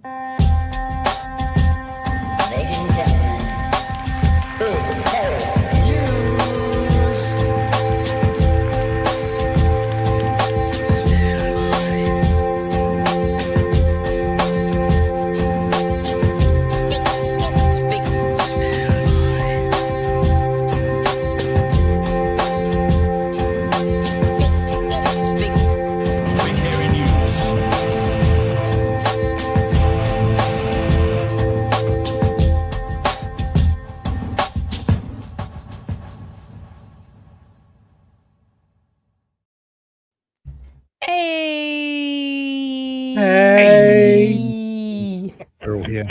Ladies and gentlemen, big Harry News. Hey. We're all here.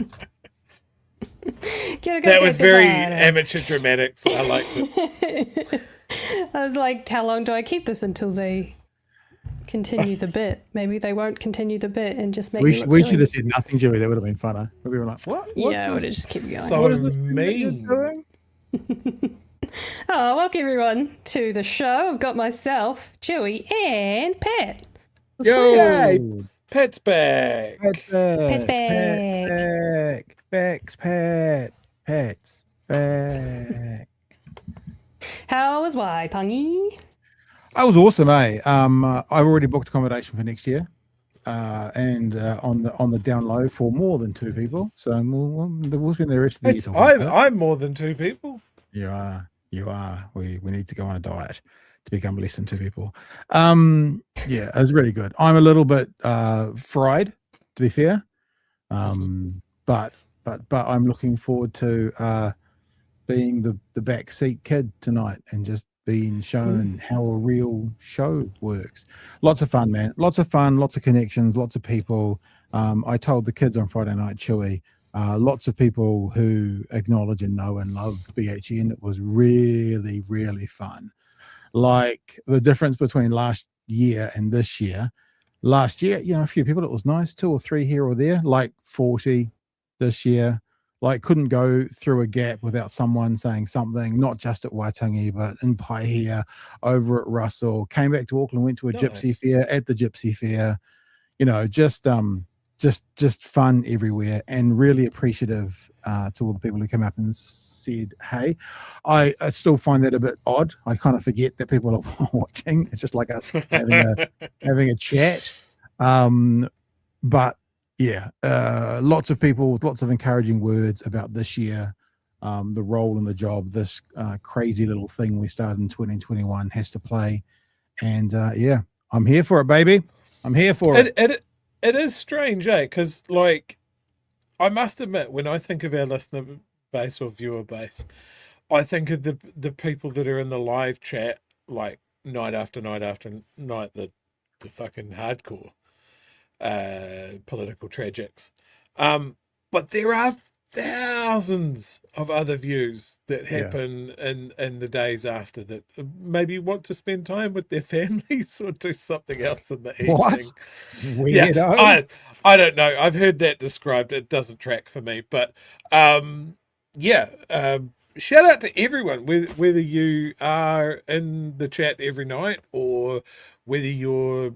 That was very amateur dramatics. I liked it. I was like, how long do I keep this until they continue the bit? Maybe they won't continue the bit and just make me look We silly. should have said nothing, Jimmy. That would have been funner. We were like, what? Yeah, I would have just kept going. So What is this thing that you're mean. doing? Oh, welcome everyone to the show. I've got myself, Chewy, and Pat. Let's Yo! go. Pat's back. Pat's back. Pat's back. How was Waitangi? I was awesome, eh? I've already booked accommodation for next year, and on the down low for more than 2 people. So we'll spend the rest of the year talking about it. I'm more than 2 people. You are. We need to go on a diet to become less than 2 people. Yeah, it was really good. I'm a little bit fried, to be fair. But I'm looking forward to being the backseat kid tonight and just being shown how a real show works. Lots of fun, man. Lots of fun, lots of connections, lots of people. I told the kids on Friday night, Chewy, lots of people who acknowledge and know and love BHN. It was really, really fun. Like the difference between last year and this year. Last year, a few people, it was nice, 2 or 3 here or there, like 40 this year. Like couldn't go through a gap without someone saying something, not just at Waitangi, but in Paihia, over at Russell, came back to Auckland, went to a gypsy fair, at the gypsy fair, just fun everywhere, and really appreciative to all the people who came up and said, hey. I still find that a bit odd. I kind of forget that people are watching. It's just like us having a chat. But yeah, lots of people with lots of encouraging words about this year, the role in the job, this crazy little thing we started in 2021 has to play. And yeah, I'm here for it, baby. I'm here for it. It is strange, eh? Because, like, I must admit, when I think of our listener base or viewer base, I think of the people that are in the live chat, like, night after night after night, the fucking hardcore political tragics. But there are thousands of other views that happen in the days after that maybe want to spend time with their families or do something else in the evening. What? Yeah, I don't know. I've heard that described. It doesn't track for me. But shout out to everyone, whether you are in the chat every night or whether you're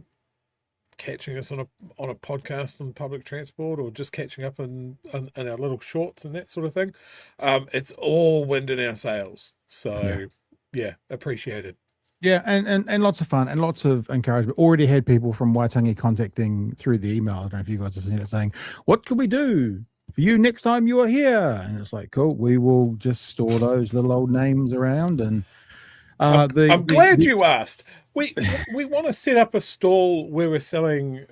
catching us on a podcast on public transport or just catching up in our little shorts and that sort of thing. It's all wind in our sails. So yeah, appreciated. Yeah, and lots of fun and lots of encouragement. Already had people from Waitangi contacting through the email. I don't know if you guys have seen it, saying, what can we do for you next time you are here? And it's like, cool, we will just store those little old names around. And I'm glad you asked. We want to set up a stall where we're selling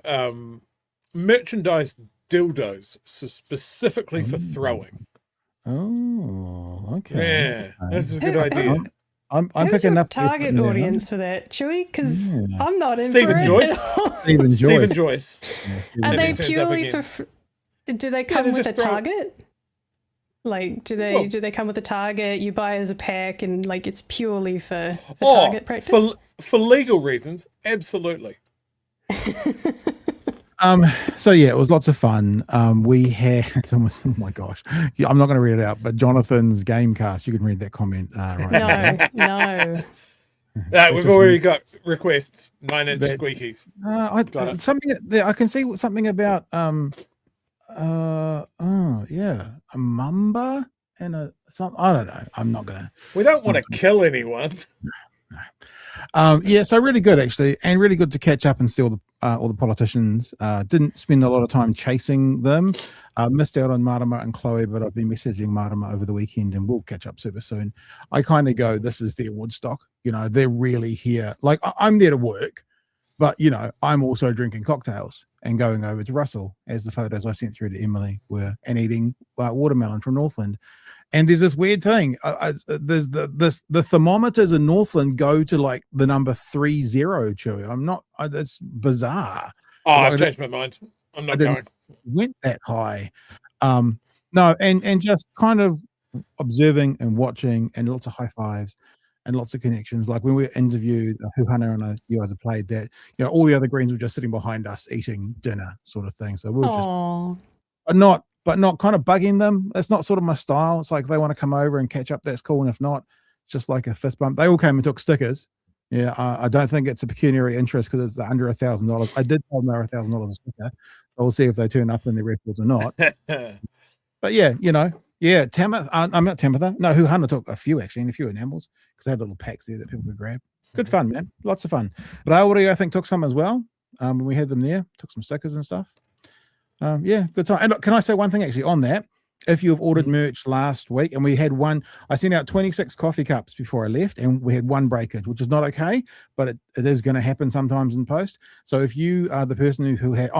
merchandise dildos specifically for throwing. Oh, okay. Yeah, that's a good idea. I'm Who's picking your up target audience for that, Chewy? Because I'm not in Stephen for Joyce. it at all. Stephen Joyce. Are If they he turns up purely again. for? Do they come with a just throw- target? Like, do they come with a target? You buy as a pack, and like it's purely for target practice. For legal reasons, absolutely. So yeah, it was lots of fun. We had oh my gosh, I'm not going to read it out, but Jonathan's Gamecast, you can read that comment right now. No. We've already got requests. 9-inch squeakies. I can see something about Oh yeah, a mamba and a something. I don't know. I'm not gonna. We don't want to kill anyone. Yeah, so really good actually, and really good to catch up and see all the politicians. Didn't spend a lot of time chasing them. Missed out on Marama and Chloe, but I've been messaging Marama over the weekend, and we'll catch up super soon. I kind of go, this is their Woodstock. You know, they're really here. Like I'm there to work, but you know, I'm also drinking cocktails and going over to Russell, as the photos I sent through to Emily were, and eating watermelon from Northland. And there's this weird thing. There's the thermometers in Northland go to like the number 30. Chewy. I'm not. That's bizarre. Oh, I've changed my mind. I'm not going. Went that high. No, and just kind of observing and watching, and lots of high fives and lots of connections. Like when we interviewed Huhana and you guys have played that. You know, all the other Greens were just sitting behind us eating dinner, sort of thing. So we were just, but not kind of bugging them. That's not sort of my style. It's like they want to come over and catch up. That's cool. And if not, just like a fist bump. They all came and took stickers. Yeah, I don't think it's a pecuniary interest because it's under $1,000. I did tell them they were $1,000 a sticker. So we'll see if they turn up in their records or not. But yeah, you know, yeah, Tama. I'm not Tamatha. No, Huhana took a few actually, and a few enamels because they had little packs there that people could grab. Good fun, man. Lots of fun. Raori, I think, took some as well. When we had them there, took some stickers and stuff. Yeah, good time. And look, can I say one thing actually on that? If you have ordered merch last week, and we had one, I sent out 26 coffee cups before I left, and we had one breakage, which is not okay, but it is going to happen sometimes in post. So if you are the person who had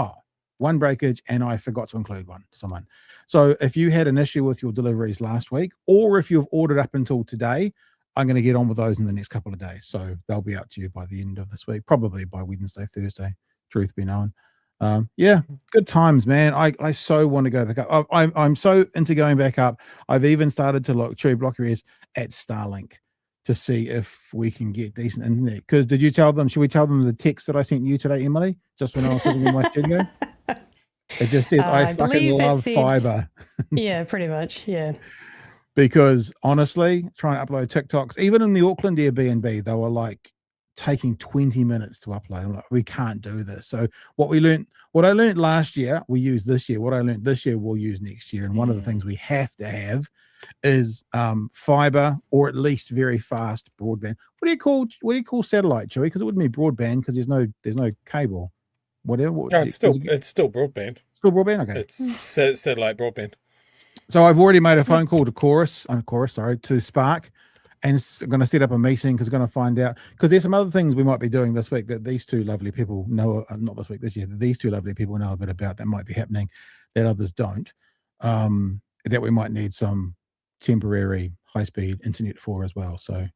one breakage and I forgot to include someone. So if you had an issue with your deliveries last week, or if you've ordered up until today, I'm going to get on with those in the next couple of days. So they'll be out to you by the end of this week, probably by Wednesday, Thursday, truth be known. Yeah, good times, man. I so want to go back up. I'm so into going back up. I've even started to look, Chewy Block your ears, at Starlink to see if we can get decent internet. Because should we tell them the text that I sent you today, Emily, just when I was sitting in my studio? It just says, I fucking love fiber. Yeah, pretty much. Yeah. Because honestly, trying to upload TikToks, even in the Auckland Airbnb, they were like taking 20 minutes to upload. I'm like, we can't do this. So what I learned last year, we use this year. What I learned this year, we'll use next year. And one of the things we have to have is fiber, or at least very fast broadband. What do you call satellite, Chewy? Because it wouldn't be broadband because there's no cable. Whatever. It's still broadband. Still broadband. Okay. It's satellite broadband. So I've already made a phone call to to Spark, and I'm going to set up a meeting because I'm going to find out, because there's some other things we might be doing this week that these two lovely people know, not this week, this year, that these two lovely people know a bit about that might be happening that others don't, that we might need some temporary high-speed internet for as well. So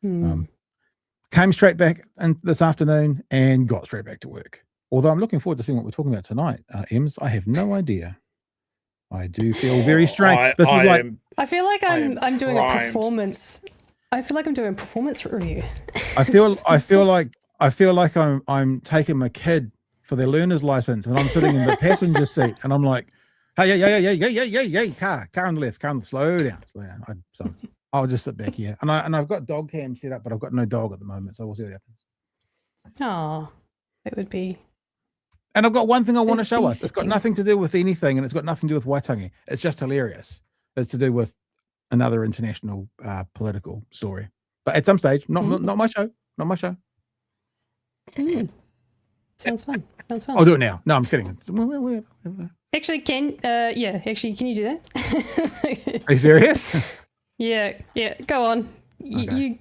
came straight back this afternoon and got straight back to work. Although I'm looking forward to seeing what we're talking about tonight, Ems. I have no idea. I do feel very strange. I feel like I'm doing a performance. I feel like I'm doing a performance review. I feel like I'm taking my kid for their learner's license, and I'm sitting in the passenger seat, and I'm like, hey, yeah, car on the left, slow down. So I'll just sit back here, and I've got dog cam set up, but I've got no dog at the moment, so we'll see what happens. Oh, it would be. And I've got one thing I want to show us. It's got nothing to do with anything, and it's got nothing to do with Waitangi. It's just hilarious. It's to do with another international political story. But at some stage, not my show. Not my show. Sounds fun. I'll do it now. No, I'm kidding. Actually, can you do that? Are you serious? Yeah. Go on. Okay. You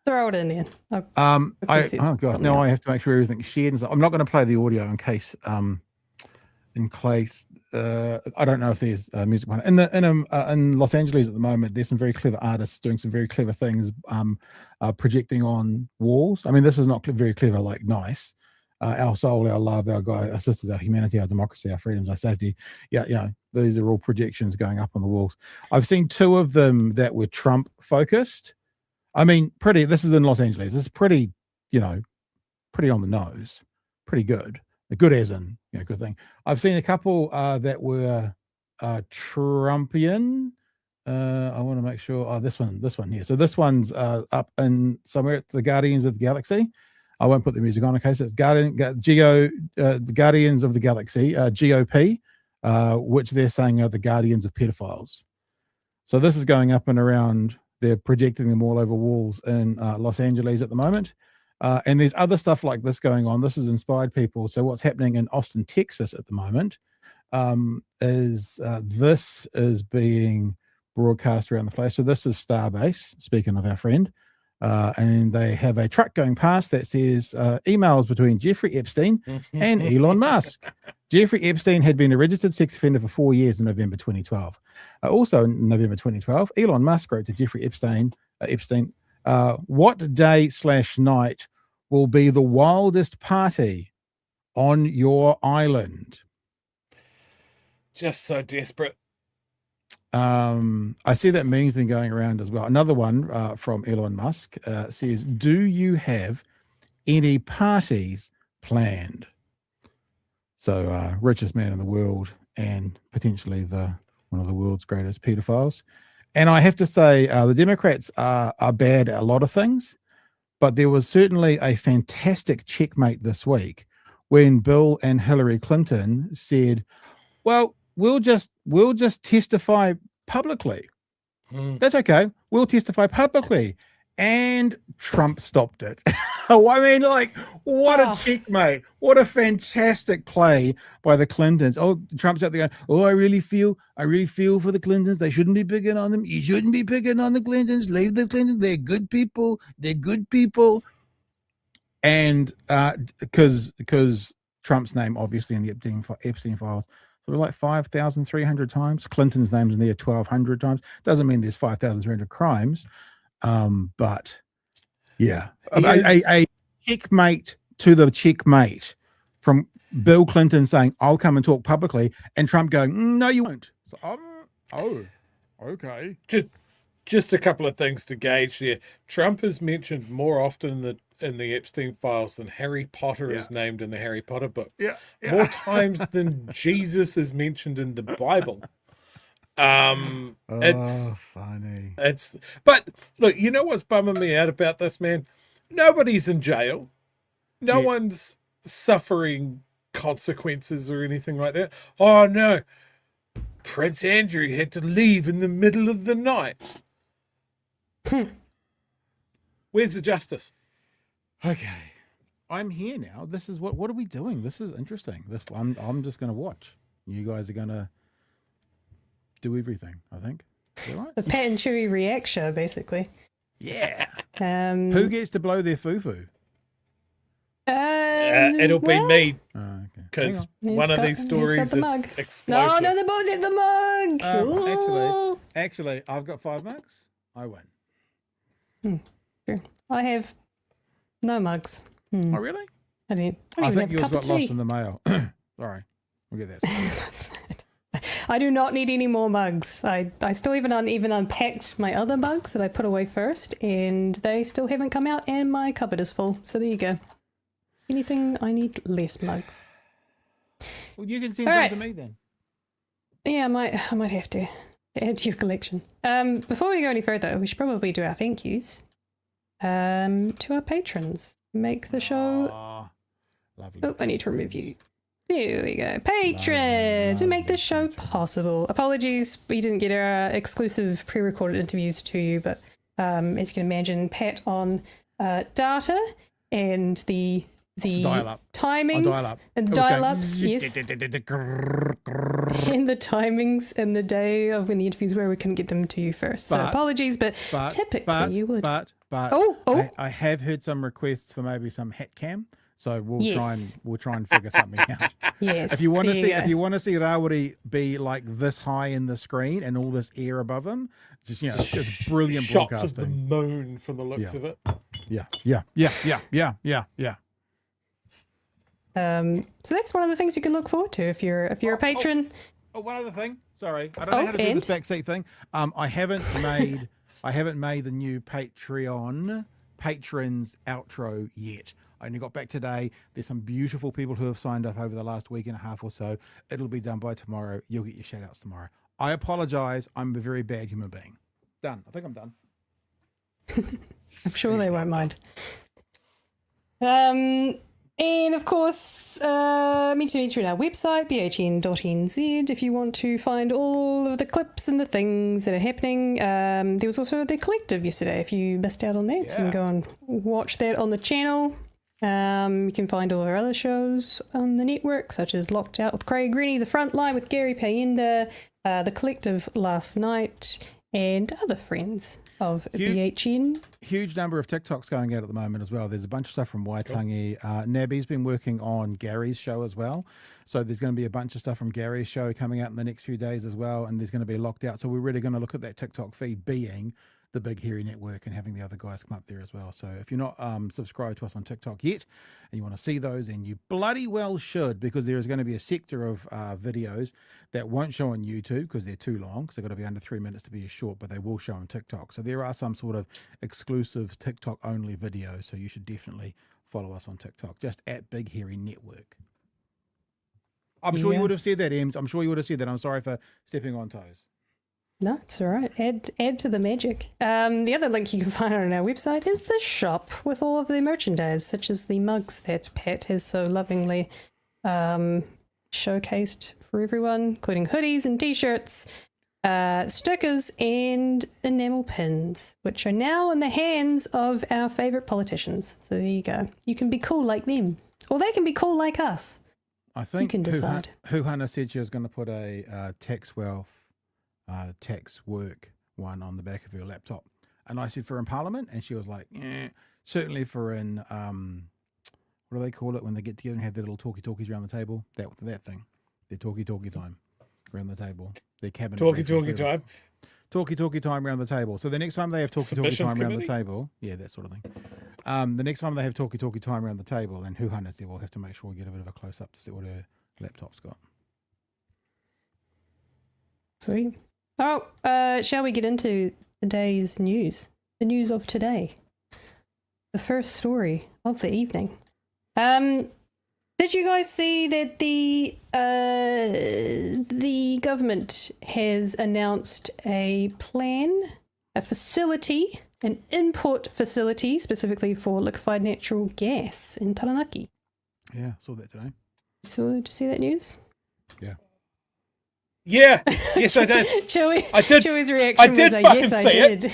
throw it in there. Oh god, now I have to make sure everything's shared. I'm not going to play the audio in case I don't know if there's music behind it. In Los Angeles at the moment, there's some very clever artists doing some very clever things, projecting on walls. I mean, this is not very clever, like nice. Our soul, our love, our God, our sisters, our humanity, our democracy, our freedoms, our safety. Yeah, these are all projections going up on the walls. I've seen two of them that were Trump focused. I mean, this is in Los Angeles. It's pretty, pretty on the nose, pretty good. Good as in, good thing. I've seen a couple that were Trumpian. I want to make sure. This one here. So this one's up in somewhere. It's the Guardians of the Galaxy. I won't put the music on in case it's the Guardians of the Galaxy, GOP. which they're saying are the guardians of pedophiles. So this is going up and around. They're projecting them all over walls in Los Angeles at the moment. And there's other stuff like this going on. This has inspired people. So what's happening in Austin, Texas at the moment is this is being broadcast around the place. So this is Starbase, speaking of our friend. And they have a truck going past that says emails between Jeffrey Epstein and Elon Musk. Jeffrey Epstein had been a registered sex offender for 4 years in November 2012. Also in November 2012, Elon Musk wrote to Jeffrey Epstein, what day/night will be the wildest party on your island? Just so desperate. I see that meme's been going around as well. Another one from Elon Musk says, do you have any parties planned? So richest man in the world and potentially one of the world's greatest pedophiles. And I have to say the Democrats are bad at a lot of things, but there was certainly a fantastic checkmate this week when Bill and Hillary Clinton said, well, we'll just testify publicly. That's okay. We'll testify publicly. And Trump stopped it. I mean, like, what a checkmate. What a fantastic play by the Clintons. Oh, Trump's out there going, oh, I really feel for the Clintons. They shouldn't be picking on them. You shouldn't be picking on the Clintons. Leave the Clintons. They're good people. They're good people. And because Trump's name, obviously, in the Epstein files, sort of like 5,300 times. Clinton's name's in there 1,200 times. Doesn't mean there's 5,300 crimes. But yeah, a checkmate to the checkmate from Bill Clinton saying, I'll come and talk publicly, and Trump going, no, you won't. So, oh, okay. Just a couple of things to gauge here. Trump is mentioned more often in the Epstein files than Harry Potter is named in the Harry Potter books. Yeah. More times than Jesus is mentioned in the Bible. It's funny. But look, you know what's bumming me out about this, man? Nobody's in jail. No one's suffering consequences or anything like that. Oh no, Prince Andrew had to leave in the middle of the night. Where's the justice? Okay, I'm here now. This is what are we doing? This is interesting. I'm just going to watch. You guys are going to do everything, I think. Is that right? The Pat and Chewy React show, basically. Yeah. Who gets to blow their foo-foo? It'll be me. Because Okay. one of these stories is explosive. No, the bones in the mug. Actually, I've got 5 mugs. I win. Sure. I have no mugs. Oh, really? I don't I even think have a yours cup of got lost tea. in the mail. Sorry. We'll get that. That's fine. I do not need any more mugs. I still even unpacked my other mugs that I put away first, and they still haven't come out, and my cupboard is full. So there you go. Anything I need less mugs. Well, you can send All some right. to me then. Yeah, I might have to add to your collection. Before we go any further, we should probably do our thank yous. To our patrons. Make the show. Lovely. Oh, I need to remove you. There we go. Patrons who make this show possible. Apologies, we didn't get our exclusive pre-recorded interviews to you, but as you can imagine, Pat on data and the dial-up. timings dial-up. and the It was going dial-ups, yes, and the timings and the day of when the interviews were, we couldn't get them to you first. So apologies, but typically you would. But Oh. I have heard some requests for maybe some hat cam. So we'll Yes. try and figure something out. Yes. If you want to there see go. if you want to see Rawiri be like this high in the screen and all this air above him, just it's brilliant Shots of the broadcasting. moon from the looks Yeah. of it. Yeah. So that's one of the things you can look forward to if you're a patron. Oh, one other thing. Sorry, I don't know how to do this backseat thing. I haven't made the new Patreon patrons outro yet. I only got back today. There's some beautiful people who have signed up over the last week and a half or so. It'll be done by tomorrow. You'll get your shout outs tomorrow. I apologize. I'm a very bad human being. Done. I think I'm done. I'm sure they won't mind. And And of course, meet you on our website, bhn.nz, if you want to find all of the clips and the things that are happening. There was also the collective yesterday, if you missed out on that. So you can go and watch that on the channel. You can find all our other shows on the network, such as Locked Out with Craig Rennie, The Frontline with Gary Payenda, the collective last night, and other friends of BHN. Huge number of TikToks going out at the moment as well. There's a bunch of stuff from Waitangi. Nabby's been working on Gary's show as well. So there's going to be a bunch of stuff from Gary's show coming out in the next few days as well. And there's going to be Locked Out. So we're really going to look at that TikTok feed being the Big Hairy Network and having the other guys come up there as well. So if you're not subscribed to us on TikTok yet and you want to see those, and you bloody well should, because there is going to be a sector of videos that won't show on YouTube because they're too long, because they've got to be under 3 minutes to be as short, but they will show on TikTok. So there are some sort of exclusive TikTok only videos. So you should definitely follow us on TikTok, just at Big Hairy Network. I'm sure you would have said that, Ems. I'm sure you would have said that. I'm sorry for stepping on toes. No, it's all right. Add to the magic. The other link you can find on our website is the shop with all of the merchandise, such as the mugs that Pat has so lovingly showcased for everyone, including hoodies and t-shirts, stickers, and enamel pins, which are now in the hands of our favourite politicians. So there you go. You can be cool like them, or they can be cool like us. I think you can decide. Huhana said she was going to put a tax wealth tax work one on the back of her laptop, and I said for in Parliament, and she was like, certainly for in what do they call it when they get together and have their little talkies around the table, that thing, their talkie time around the table, their cabinet Talkie time around the table. So the next time they have talkie time around the table, that sort of thing, the next time they have talkie time around the table, and Huhana said we'll have to make sure we get a bit of a close up to see what her laptop's got. Sweet. Oh, shall we get into today's news? The news of today. The first story of the evening. Did you guys see that the government has announced a plan, a facility, an import facility specifically for liquefied natural gas in Taranaki? Yeah, saw that today. So, did you see that news? Yeah. Yeah, yes, I did. I did. Chewy's reaction was yes, I did.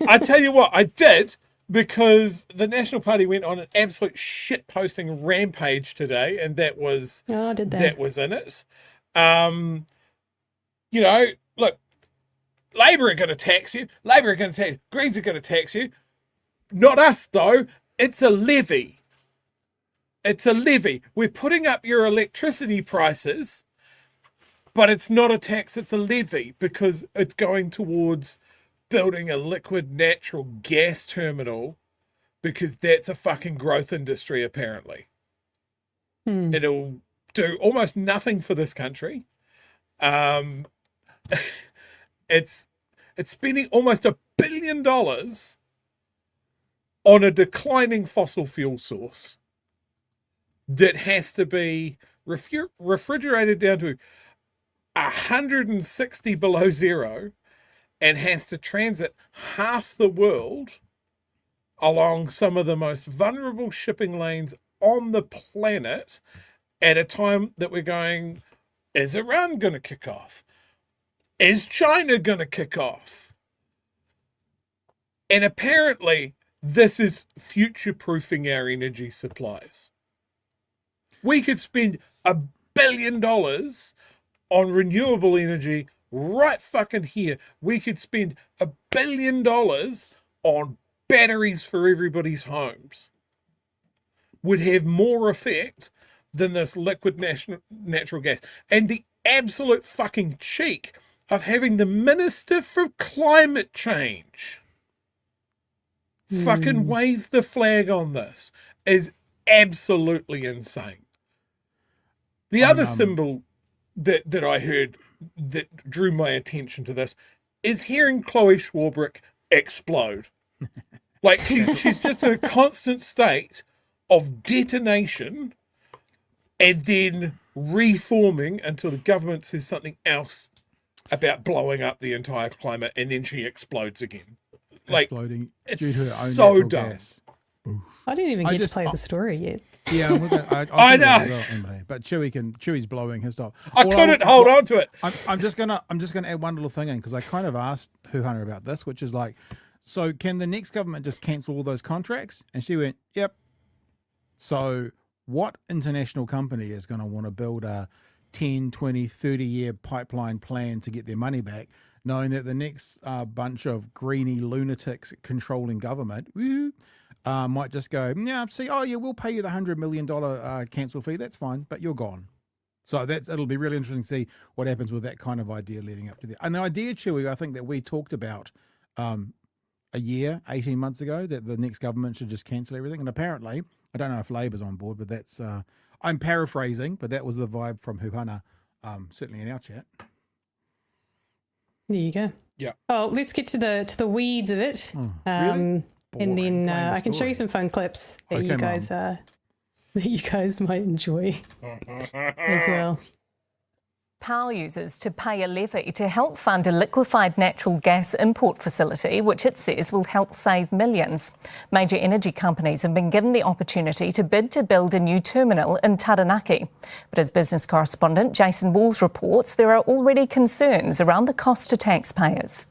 I tell you what, I did, because the National Party went on an absolute shit posting rampage today, and that was that was in it. You know, look, Labor are going to tax you. Labor are going to tax. Greens are going to tax you. Not us though. It's a levy. It's a levy. We're putting up your electricity prices. But it's not a tax, it's a levy, because it's going towards building a liquid natural gas terminal, because that's a fucking growth industry, apparently. It'll do almost nothing for this country. It's spending almost $1 billion on a declining fossil fuel source that has to be refrigerated down to 160 below zero, and has to transit half the world along some of the most vulnerable shipping lanes on the planet at a time that we're going, is Iran going to kick off? Is China going to kick off? And apparently this is future-proofing our energy supplies. We could spend $1 billion on renewable energy right fucking here. We could spend $1 billion on batteries for everybody's homes. Would have more effect than this liquid natural gas. And the absolute fucking cheek of having the Minister for Climate Change fucking wave the flag on this is absolutely insane. The other symbol that I heard that drew my attention to this is hearing Chloe Schwarbrick explode. Like she's just in a constant state of detonation and then reforming until the government says something else about blowing up the entire climate, and then she explodes again. Like, Exploding it's due to her own so natural dumb. gas. I didn't even get just- to play the story yet. Yeah, I know. As well, Emily, but Chewy's blowing his top. I couldn't hold on to it. I'm just gonna add one little thing in because I kind of asked Huhana about this, which is like, so can the next government just cancel all those contracts? And she went, yep. So what international company is going to want to build a 10, 20, 30-year pipeline plan to get their money back, knowing that the next bunch of greeny lunatics controlling government might just go, yeah, see, oh yeah, we'll pay you the $100 million cancel fee. That's fine, but you're gone. So it'll be really interesting to see what happens with that kind of idea leading up to that. And the idea, Chewy, I think that we talked about a year, 18 months ago, that the next government should just cancel everything. And apparently, I don't know if Labor's on board, but that's, I'm paraphrasing, but that was the vibe from Huhana, certainly in our chat. There you go. Yeah. Oh, let's get to the weeds of it. Really? And then Boring. Blame the I can show you story. some fun clips that Okay, you guys that you guys might enjoy as well. Power users to pay a levy to help fund a liquefied natural gas import facility, which it says will help save millions. Major energy companies have been given the opportunity to bid to build a new terminal in Taranaki. But as business correspondent Jason Walls reports, there are already concerns around the cost to taxpayers.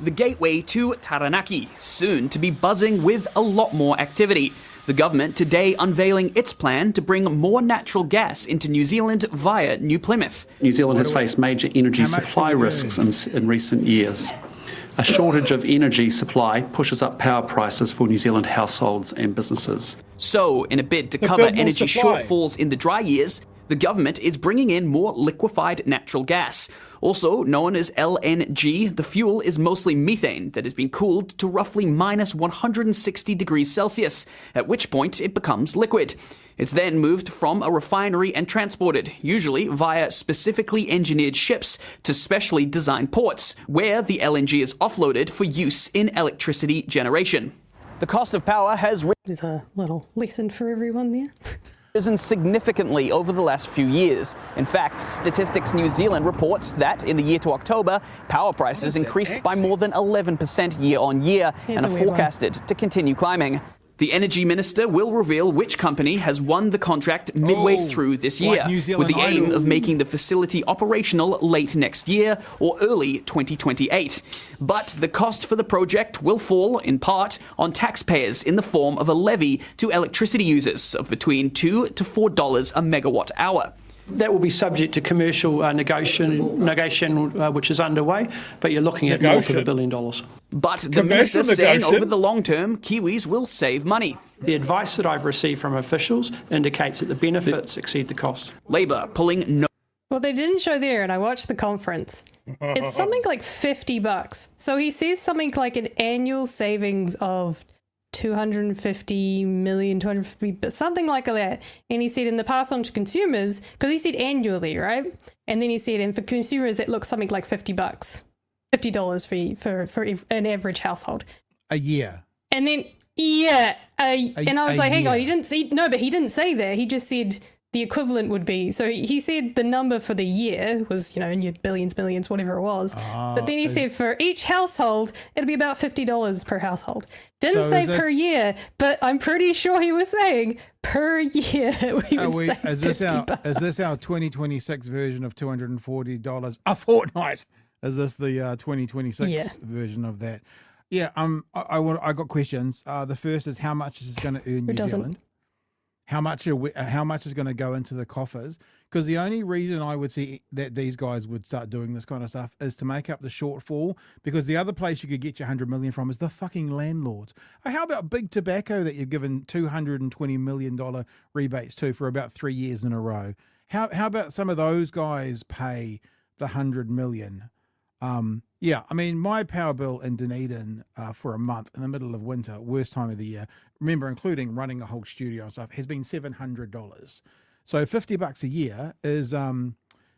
The gateway to Taranaki, soon to be buzzing with a lot more activity. The government today unveiling its plan to bring more natural gas into New Zealand via New Plymouth. New Zealand has faced major energy How much supply do you risks in recent years. A shortage of energy supply pushes up power prices for New Zealand households and businesses. So, in a bid to To cover build more energy supply. shortfalls in the dry years, the government is bringing in more liquefied natural gas. Also known as LNG, the fuel is mostly methane that has been cooled to roughly minus 160 degrees Celsius, at which point it becomes liquid. It's then moved from a refinery and transported, usually via specifically engineered ships, to specially designed ports, where the LNG is offloaded for use in electricity generation. The cost of power has There's a little lesson for everyone there. risen significantly over the last few years. In fact, Statistics New Zealand reports that in the year to October, power prices increased by more than 11% year on year and a are weird one. forecasted to continue climbing. The Energy Minister will reveal which company has won the contract midway through this like year, New with Zealand the aim Idol. of making the facility operational late next year or early 2028. But the cost for the project will fall, in part, on taxpayers in the form of a levy to electricity users of between $2 to $4 a megawatt hour. That will be subject to commercial negotiation which is underway, but you're looking at north of $1 billion. But the Commercial minister saying negotiation? over the long term, Kiwis will save money. The advice that I've received from officials indicates that the benefits exceed the cost. Labor pulling no Well, they didn't show there, and I watched the conference. It's something like $50. So he says something like an annual savings of 250 million, 250, but something like that. And he said in the pass on to consumers, because he said annually, right? And then he said, and for consumers, it looks something like $50, $50 for an average household. A year. And then, yeah, and I was a like, hang on, year. he didn't say, no, but he didn't say that. He just said the equivalent would be, so he said the number for the year was, you know, in your billions, millions, whatever it was. But then he said for each household, it'll be about $50 per household. Didn't So say is this- per year, but I'm pretty sure he was saying per year we would save Is this our 2026 version of $240 a fortnight? Is this the 2026 Yeah. version of that? Yeah. I got questions. The first is how much is this going to earn New doesn't? Zealand? How much is going to go into the coffers? Because the only reason I would see that these guys would start doing this kind of stuff is to make up the shortfall. Because the other place you could get your 100 million from is the fucking landlords. How about Big Tobacco that you've given $220 million rebates to for about 3 years in a row? How about some of those guys pay the 100 million? Yeah, I mean, my power bill in Dunedin for a month in the middle of winter, worst time of the year, remember, including running a whole studio and stuff, has been $700. So $50 a year is,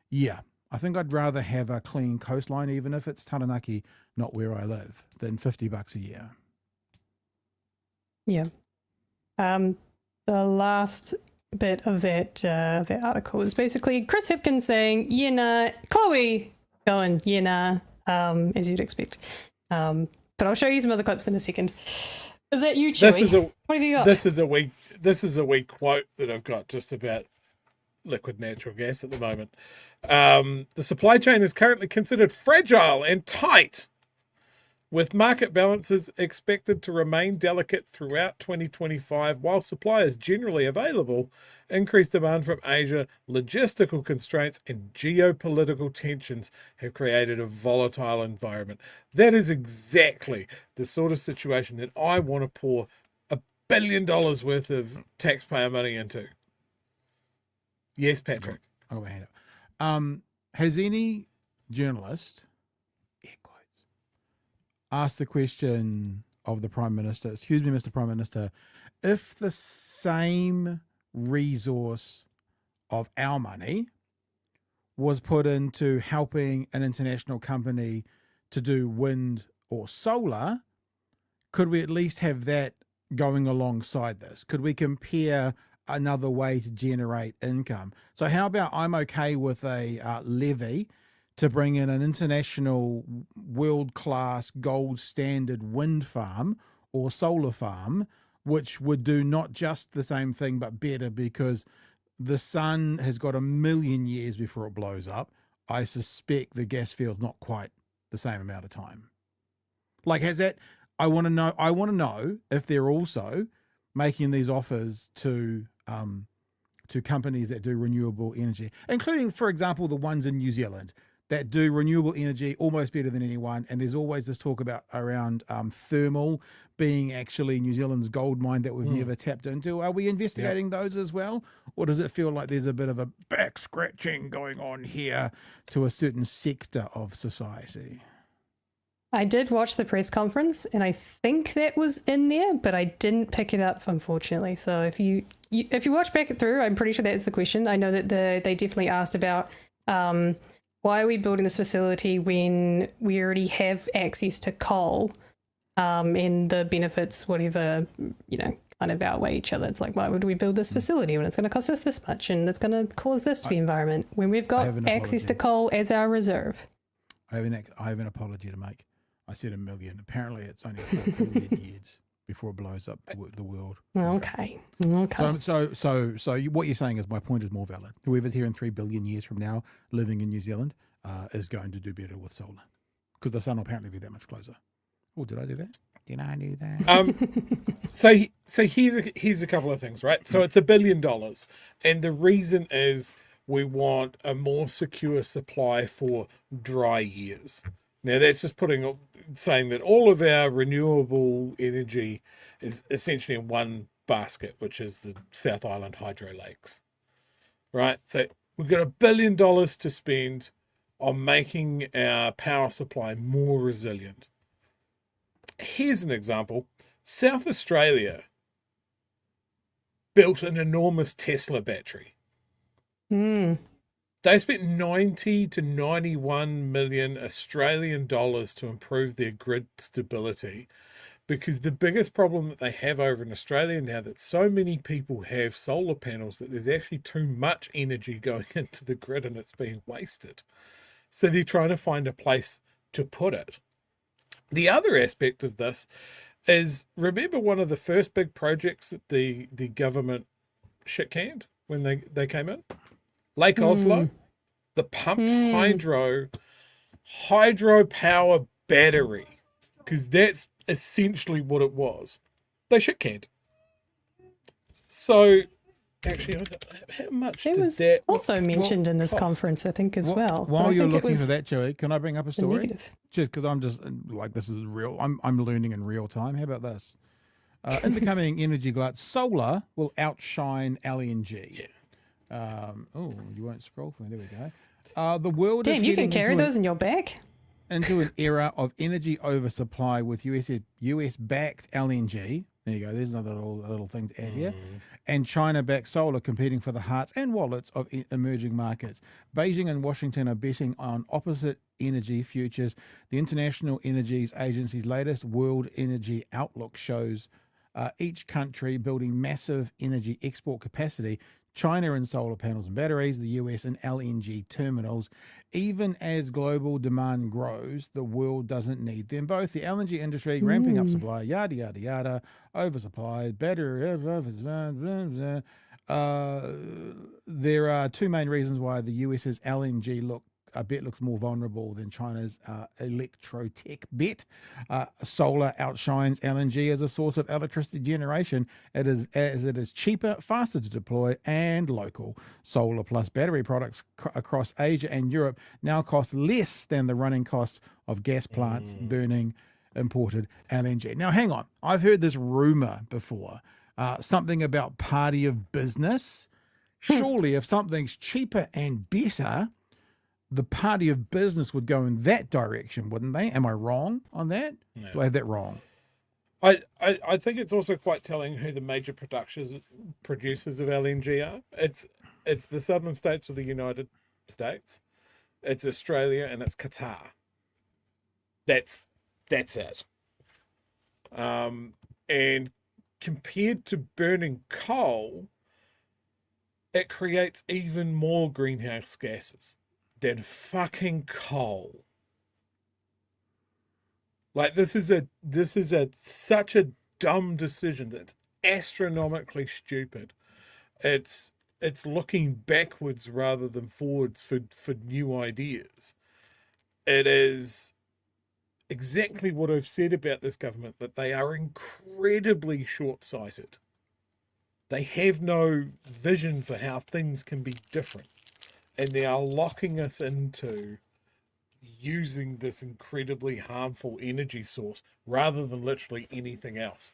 yeah, I think I'd rather have a clean coastline, even if it's Taranaki, not where I live, than $50 a year. Yeah. The last bit of that article is basically Chris Hipkins saying, yeah, nah, Chloe going, yeah, nah, as you'd expect. But I'll show you some other clips in a second. Is that you, Chewy? What have you got? This is a wee quote that I've got just about liquid natural gas at the moment. The supply chain is currently considered fragile and tight, with market balances expected to remain delicate throughout 2025. While supply is generally available, increased demand from Asia, logistical constraints, and geopolitical tensions have created a volatile environment. That is exactly the sort of situation that I want to pour $1 billion worth of taxpayer money into. Yes, Patrick. I'll go hand up. Has any journalist, air quotes, asked the question of the Prime Minister, excuse me, Mr. Prime Minister, if the same resource of our money was put into helping an international company to do wind or solar, could we at least have that going alongside this? Could we compare another way to generate income? So how about I'm okay with a levy to bring in an international world-class gold standard wind farm or solar farm, which would do not just the same thing but better, because the sun has got 1 million years before it blows up. I suspect the gas field's not quite the same amount of time. Like, has that, I want to know if they're also making these offers to companies that do renewable energy, including, for example, the ones in New Zealand that do renewable energy almost better than anyone. And there's always this talk about around thermal being actually New Zealand's gold mine that we've never tapped into. Are we investigating those as well? Or does it feel like there's a bit of a back scratching going on here to a certain sector of society? I did watch the press conference, and I think that was in there, but I didn't pick it up, unfortunately. So if you watch back through, I'm pretty sure that's the question. I know that they definitely asked about why are we building this facility when we already have access to coal, and the benefits, whatever, kind of outweigh each other. It's like, why would we build this facility when it's going to cost us this much and it's going to cause this to the environment when we've got access to coal as our reserve? I have an apology to make. I said 1 million. Apparently, it's only 4 billion years before it blows up the world. Okay. So what you're saying is my point is more valid. Whoever's here in 3 billion years from now, living in New Zealand, is going to do better with solar, because the sun will apparently be that much closer. Oh, did I do that? Did I do that? So here's a couple of things, right? So it's $1 billion, and the reason is we want a more secure supply for dry years. Now that's just saying that all of our renewable energy is essentially in one basket, which is the South Island hydro lakes, right? So we've got $1 billion to spend on making our power supply more resilient. Here's an example. South Australia built an enormous Tesla battery. They spent 90 to 91 million Australian dollars to improve their grid stability, because the biggest problem that they have over in Australia now, that so many people have solar panels, that there's actually too much energy going into the grid and it's being wasted. So they're trying to find a place to put it. The other aspect of this is, remember one of the first big projects that the government shit-canned when they came in? Lake Oslo, the pumped hydro power battery, because that's essentially what it was. They shit-canned. So, actually, how much it did was that also mentioned in this cost? conference, I think, as well. While you're looking for that, Joey, can I bring up a story? Negative. Just because I'm just like, this is real. I'm learning in real time. How about this? In the coming energy glut, solar will outshine LNG. Yeah. You won't scroll for me. There we go. The world is Damn, you can heading carry those in your back? into an era of energy oversupply with US-backed LNG. There you go. There's another little thing to add here. And China-backed solar competing for the hearts and wallets of emerging markets. Beijing and Washington are betting on opposite energy futures. The International Energy Agency's latest World Energy Outlook shows each country building massive energy export capacity China in solar panels and batteries, the US in LNG terminals. Even as global demand grows, the world doesn't need them both. The LNG industry ramping up supply, yada, yada, yada, oversupplied, battery. There are two main reasons why the US's LNG looks more vulnerable than China's electrotech bet. Solar outshines LNG as a source of electricity generation. It is cheaper, faster to deploy, and local. Solar plus battery products across Asia and Europe now cost less than the running costs of gas plants burning imported LNG. Now, hang on. I've heard this rumor before. Something about party of business. Surely, if something's cheaper and better, the party of business would go in that direction, wouldn't they? Am I wrong on that? No. Do I have that wrong? I think it's also quite telling who the major producers of LNG are. It's the southern states of the United States, it's Australia, and it's Qatar. That's it. And compared to burning coal, it creates even more greenhouse gases than fucking coal. Like, this is such a dumb decision that's astronomically stupid. It's looking backwards rather than forwards for new ideas. It is exactly what I've said about this government, that they are incredibly short-sighted. They have no vision for how things can be different. And they are locking us into using this incredibly harmful energy source rather than literally anything else.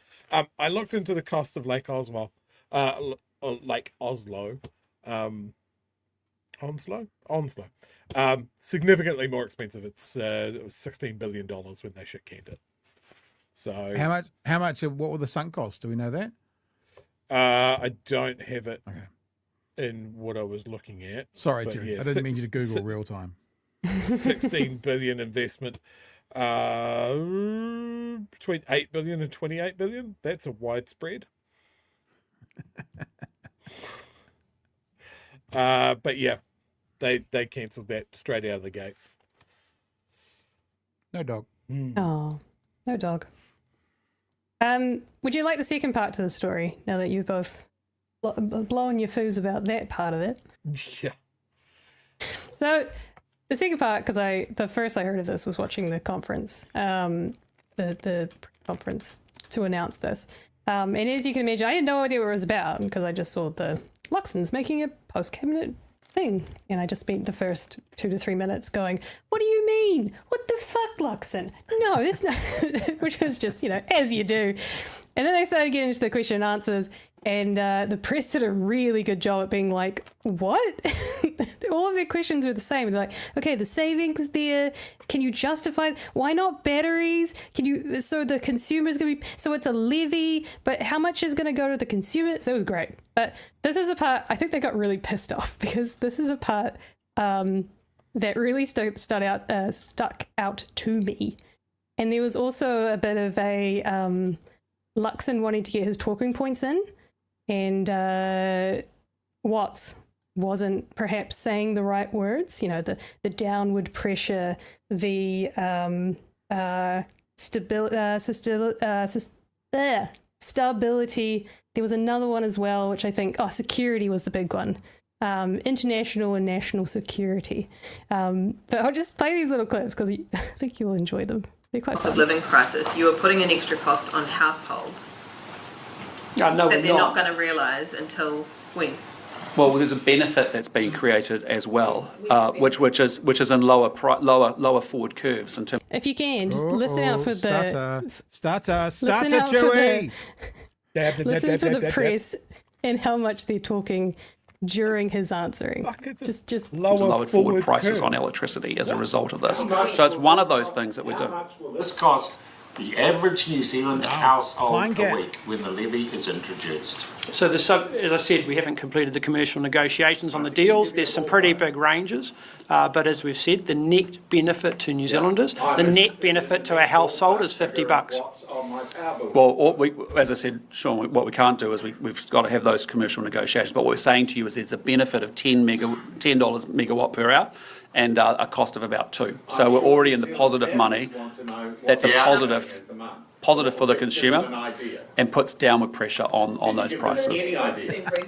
I looked into the cost of Lake Oslo. Onslow. Significantly more expensive. It was $16 billion when they shit canned it. So how much? What were the sunk costs? Do we know that? I don't have it. Okay. In what I was looking at. Sorry, Jerry. Yeah, I didn't mean you to Google real time. 16 billion investment, between 8 billion and 28 billion. That's a widespread. But yeah, they cancelled that straight out of the gates. No dog. Oh, no dog. Would you like the second part to the story now that you've both blowing your foos about that part of it? Yeah. So the second part, because the first I heard of this was watching the conference, the conference to announce this. And as you can imagine, I had no idea what it was about because I just saw the Luxon's making a post-cabinet thing. And I just spent the first 2 to 3 minutes going, what do you mean? What the fuck, Luxon? No, that's not, which was just, as you do. And then I started getting into the question and answers, and the press did a really good job at being like, what? All of their questions were the same. They're like, okay, the savings there, can you justify, why not batteries? So the consumer's going to be, so it's a levy, but how much is going to go to the consumer? So it was great. But this is a part, I think they got really pissed off because this is a part that really stuck out to me. And there was also a bit of a Luxon wanting to get his talking points in, and Watts wasn't perhaps saying the right words, the downward pressure, the stability. There was another one as well, which I think, security was the big one. International and national security. But I'll just play these little clips because I think you'll enjoy them. They're quite fun. Living crisis. You are putting an extra cost on households no, that they're not going to realise until when? Well, there's a benefit that's being created as well, which is in lower forward curves in terms. If you can, just listen out for the starter, Chewy. Listen for the press and how much they're talking during his answering. Just lower forward prices on electricity as a result of this. So it's one of those things that we do. How much will this cost the average New Zealand household per week when the levy is introduced? So as I said, we haven't completed the commercial negotiations on the deals. There's some pretty big ranges, but as we've said, the net benefit to New Zealanders, the net benefit to a household is $50. Well, as I said, Sean, what we can't do is we've got to have those commercial negotiations. But what we're saying to you is there's a benefit of $10 megawatt per hour and a cost of about 2. So we're already in the positive money. That's a positive for the consumer and puts downward pressure on those prices.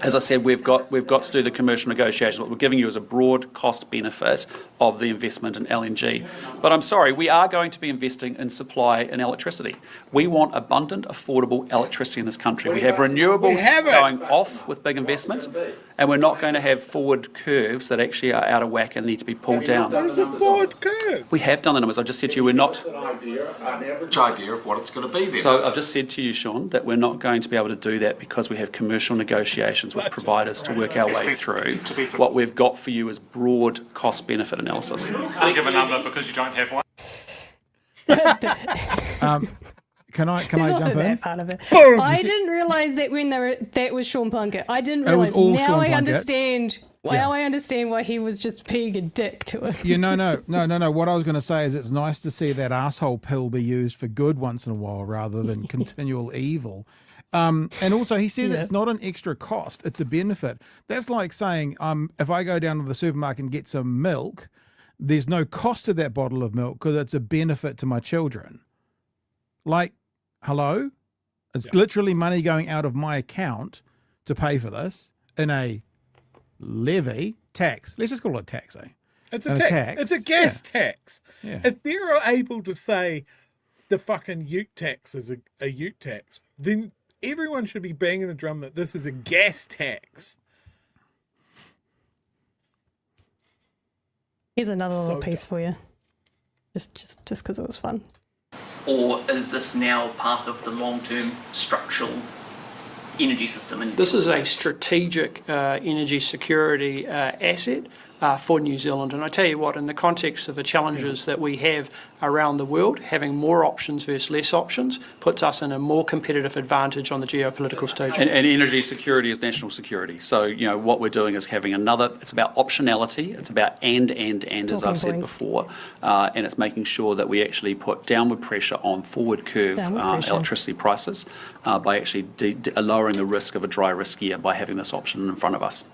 As I said, we've got to do the commercial negotiations. What we're giving you is a broad cost benefit of the investment in LNG. But I'm sorry, we are going to be investing in supply and electricity. We want abundant, affordable electricity in this country. We have renewables going off with big investment, and we're not going to have forward curves that actually are out of whack and need to be pulled down. What is a forward curve? We have done the numbers. I just said to you, we're not. An average idea of what it's going to be then. So I've just said to you, Sean, that we're not going to be able to do that because we have commercial negotiations with providers to work our way through. What we've got for you is broad cost benefit analysis. I'll give a number because you don't have one. Can I There's jump also in? that part of it. I didn't realise that when that was Sean Plunkett. I didn't realise. all Now Sean I Plunkett. understand. Now I understand why he was just being a dick to him. Yeah, no. What I was going to say is it's nice to see that asshole pill be used for good once in a while rather than continual evil. And also he says it's not an extra cost, it's a benefit. That's like saying if I go down to the supermarket and get some milk, there's no cost to that bottle of milk because it's a benefit to my children. Like, hello? It's literally money going out of my account to pay for this in a levy tax. Let's just call it a tax, eh? It's a tax. It's a gas tax. Yeah. If they're able to say the fucking ute tax is a ute tax, then everyone should be banging the drum that this is a gas tax. Here's another little piece for you. Just because it was fun. Or is this now part of the long-term structural energy system? This is a strategic energy security asset for New Zealand. And I tell you what, in the context of the challenges that we have around the world, having more options versus less options puts us in a more competitive advantage on the geopolitical stage. And energy security is national security. So, what we're doing is having it's about optionality, it's about and as I've said before, and it's making sure that we actually put downward pressure on forward curve electricity prices by actually lowering the risk of a dry risk year by having this option in front of us.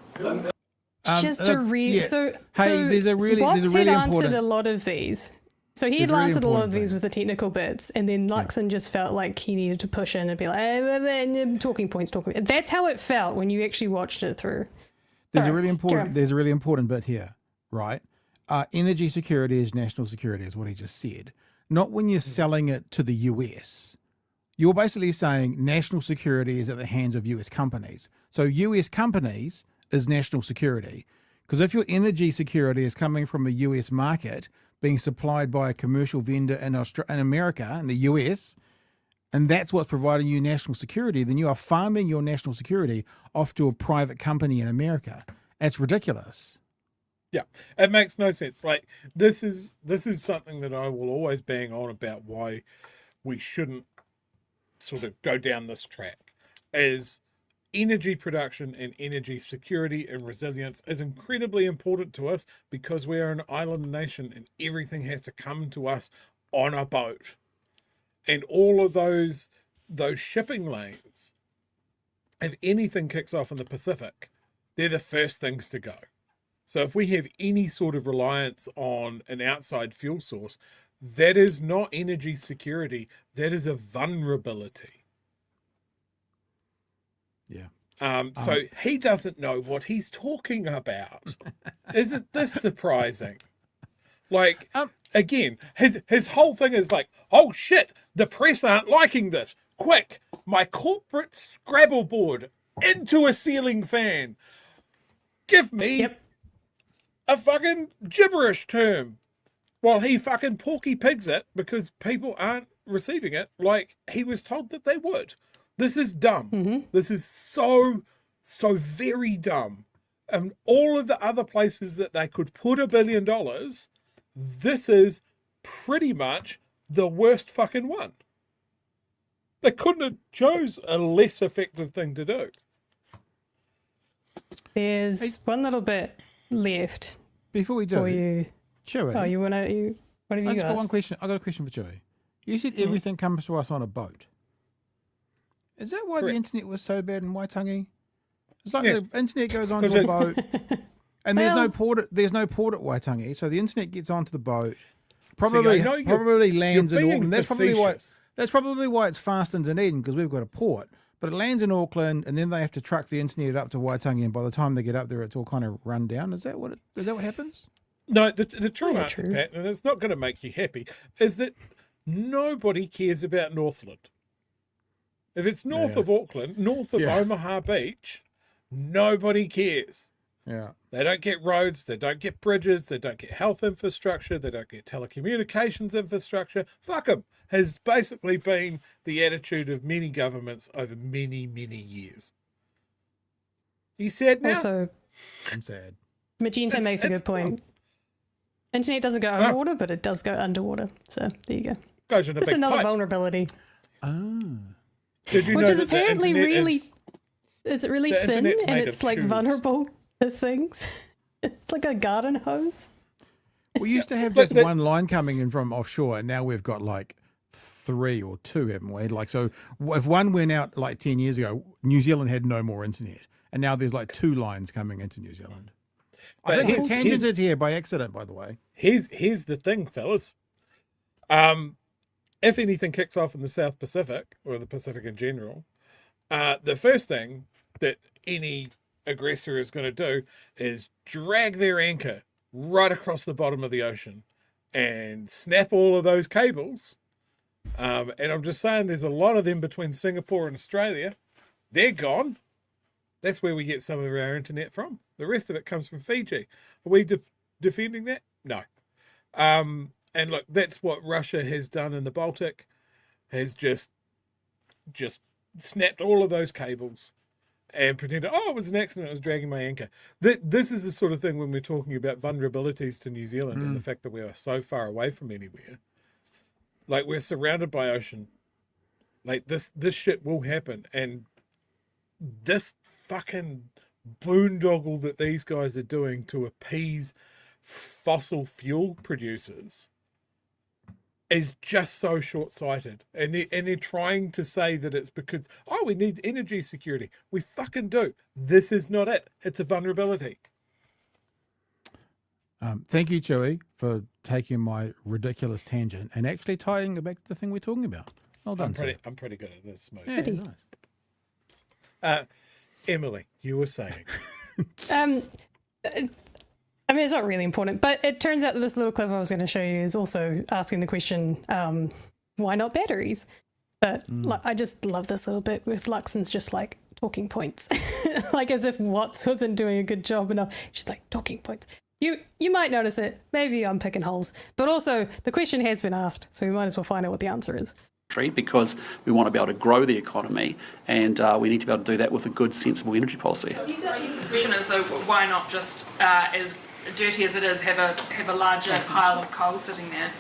There's a really important answered a lot of these. So he had answered a lot of these with the technical bits, and then Luxon just felt like he needed to push in and be like, talking points. That's how it felt when you actually watched it through. There's a really important bit here, right? Energy security is national security, is what he just said. Not when you're selling it to the US. You're basically saying national security is at the hands of US companies. So US companies is national security. Because if your energy security is coming from a US market, being supplied by a commercial vendor in America, in the US, and that's what's providing you national security, then you are farming your national security off to a private company in America. That's ridiculous. Yeah, it makes no sense. Like, this is something that I will always bang on about why we shouldn't sort of go down this track, is energy production and energy security and resilience is incredibly important to us because we are an island nation and everything has to come to us on a boat. And all of those shipping lanes, if anything kicks off in the Pacific, they're the first things to go. So if we have any sort of reliance on an outside fuel source, that is not energy security, that is a vulnerability. Yeah. So he doesn't know what he's talking about. Isn't this surprising? Like, again, his whole thing is like, oh shit, the press aren't liking this. Quick, my corporate Scrabble board into a ceiling fan. Give me a fucking gibberish term. While he fucking Porky Pigs it because people aren't receiving it like he was told that they would. This is dumb. Mm-hmm. This is so very dumb. And all of the other places that they could put $1 billion, this is pretty much the worst fucking one. They couldn't have chose a less effective thing to do. There's one little bit left. Before we do, Chewy. Oh, what have you got? Got one question. I got a question for Chewy. You said everything comes to us on a boat. Is that why Correct. the internet was so bad in Waitangi? It's like Yes. the internet goes onto a boat, and there's no port. There's no port at Waitangi, so the internet gets onto the boat. Probably lands in Auckland. That's probably why it's fast in Dunedin, because we've got a port. But it lands in Auckland, and then they have to truck the internet up to Waitangi, and by the time they get up there, it's all kind of run down. Is that what happens? No, the true answer, Pat, and it's not going to make you happy, is that nobody cares about Northland. If it's north of Auckland, north of Omaha Beach, nobody cares. Yeah. They don't get roads, they don't get bridges, they don't get health infrastructure, they don't get telecommunications infrastructure. Fuck them, has basically been the attitude of many governments over many, many years. You sad now? Also, I'm sad. Magenta makes a good point. Internet doesn't go overwater, but it does go underwater. So there you go. Goes in a Just big another pipe. vulnerability. Did you Which know is that the apparently internet really, is it really the thin internet's and made it's of like tubes. vulnerable to things? It's like a garden hose. We used to have just one line coming in from offshore, and now we've got like 3 or 2, haven't we? Like, so if one went out like 10 years ago, New Zealand had no more internet, and now there's like 2 lines coming into New Zealand. I think we tangented here by accident, by the way. Here's the thing, fellas. If anything kicks off in the South Pacific, or the Pacific in general, the first thing that any aggressor is going to do is drag their anchor right across the bottom of the ocean and snap all of those cables. And I'm just saying there's a lot of them between Singapore and Australia. They're gone. That's where we get some of our internet from. The rest of it comes from Fiji. Are we defending that? No. And look, that's what Russia has done in the Baltic, has just snapped all of those cables and pretended, oh, it was an accident, I was dragging my anchor. This is the sort of thing when we're talking about vulnerabilities to New Zealand and the fact that we are so far away from anywhere. Like, we're surrounded by ocean. Like, this shit will happen. And this fucking boondoggle that these guys are doing to appease fossil fuel producers is just so short-sighted, and they're trying to say that it's because we need energy security. We fucking do. This is not it. It's a vulnerability. Thank you, Chewy, for taking my ridiculous tangent and actually tying it back to the thing we're talking about. Well done, I'm pretty good at this, Smooth. Yeah, nice. Emily, you were saying. I mean, it's not really important, but it turns out that this little clip I was going to show you is also asking the question, why not batteries? But I just love this little bit where Luxon's just like talking points, like as if Watts wasn't doing a good job enough. She's like, talking points. You might notice it. Maybe I'm picking holes. But also, the question has been asked, so we might as well find out what the answer is. Because we want to be able to grow the economy, and we need to be able to do that with a good, sensible energy policy. The question is, though, why not just, as dirty as it is, have a larger pile of coal sitting there?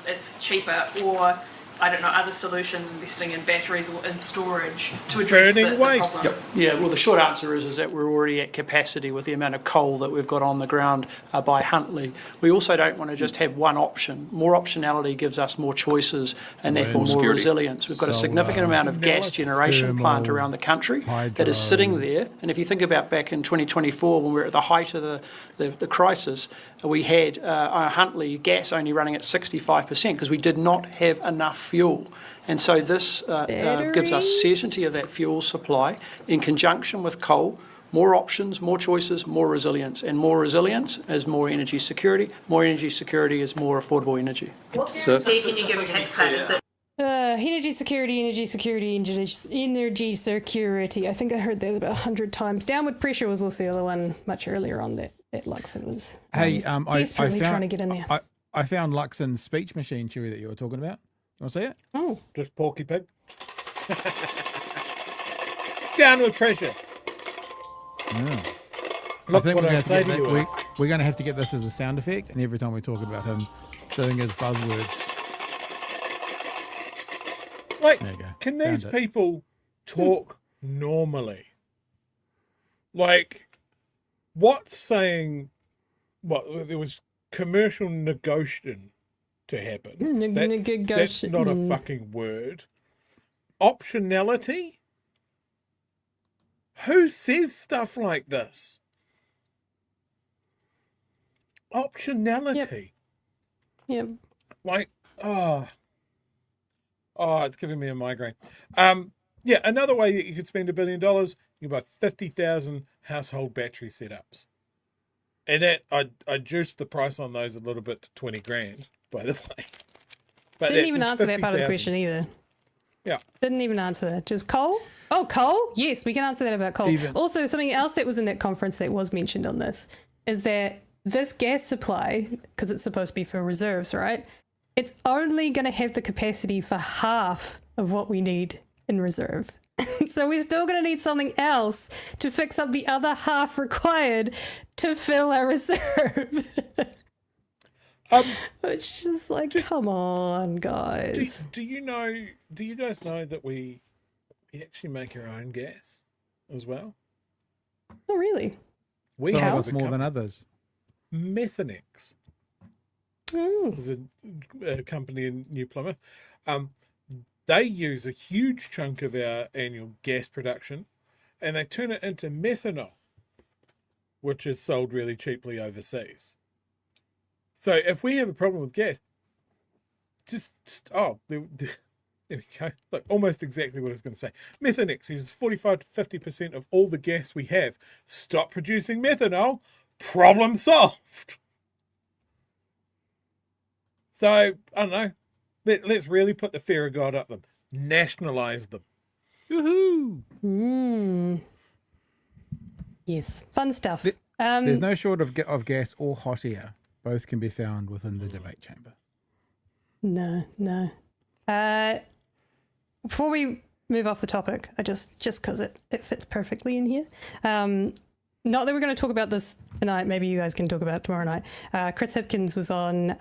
It's cheaper, or I don't know, other solutions, investing in batteries or in storage to address the waste. problem. Yeah, well, the short answer is that we're already at capacity with the amount of coal that we've got on the ground by Huntly. We also don't want to just have one option. More optionality gives us more choices and therefore more resilience. We've got a significant amount of gas generation plant around the country that is sitting there. And if you think about back in 2024, when we were at the height of the crisis, we had our Huntly gas only running at 65% because we did not have enough fuel. And so this gives us certainty of that fuel supply in conjunction with coal, more options, more choices, more resilience. And more resilience is more energy security. More energy security is more affordable energy. What guarantee can you give taxpayers that Energy security. I think I heard that about 100 times. Downward pressure was also the other one much earlier on that Luxon was desperately trying to get in there. I found Luxon's speech machine, Chewy, that you were talking about. You want to see it? Oh. Just Porky Pig. Downward pressure. Yeah. Look, I think what I say to you is, we're going to have to get this as a sound effect, and every time we talk about him doing his buzzwords. like, There you go. can these Found it. people talk normally? Like, what's saying, there was commercial negotiation to happen. That's not a fucking word. Optionality? Who says stuff like this? Optionality. Yep. Like, it's giving me a migraine. Yeah, another way that you could spend $1 billion, you buy 50,000 household battery setups. And that, I juiced the price on those a little bit to 20 grand, by the way. But Didn't even answer that part of the question either. Yeah. Didn't even answer that. Just coal? Oh, coal? Yes, we can answer that about coal. Also, something else that was in that conference that was mentioned on this is that this gas supply, because it's supposed to be for reserves, right? It's only going to have the capacity for half of what we need in reserve. So we're still going to need something else to fix up the other half required to fill our reserve. It's just like, come on, guys. Do you guys know that we actually make our own gas as well? Oh, really? We Some have of us more than others. Methanex. There's a company in New Plymouth. They use a huge chunk of our annual gas production and they turn it into methanol, which is sold really cheaply overseas. So if we have a problem with gas, there we go. Look, almost exactly what I was going to say. Methanex uses 45 to 50% of all the gas we have. Stop producing methanol. Problem solved. So, I don't know. Let's really put the fear of God up them. Nationalize them. Woohoo! Yes, fun stuff. There's no short of gas or hot air. Both can be found within the debate chamber. No. Before we move off the topic, I just because it fits perfectly in here. Not that we're going to talk about this tonight. Maybe you guys can talk about it tomorrow night. Chris Hipkins was on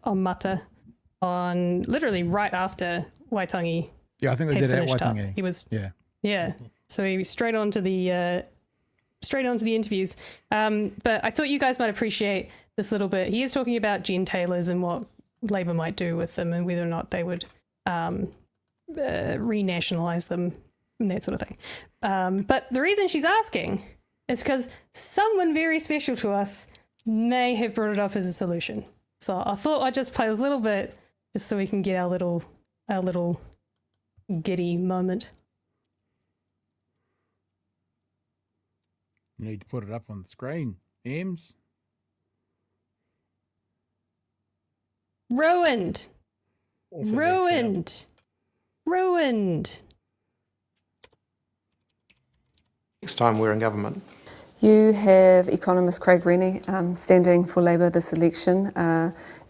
Mata on literally right after Waitangi. Yeah, I think they did it at Waitangi. He was yeah. So he was straight onto the interviews. But I thought you guys might appreciate this little bit. He is talking about gentailers and what Labour might do with them and whether or not they would renationalise them and that sort of thing. But the reason she's asking is because someone very special to us may have brought it up as a solution. So I thought I'd just play this little bit just so we can get our little giddy moment. You need to put it up on the screen. Ems. Ruined. Also Ruined. Next time we're in government. You have economist Craig Rennie standing for Labour this election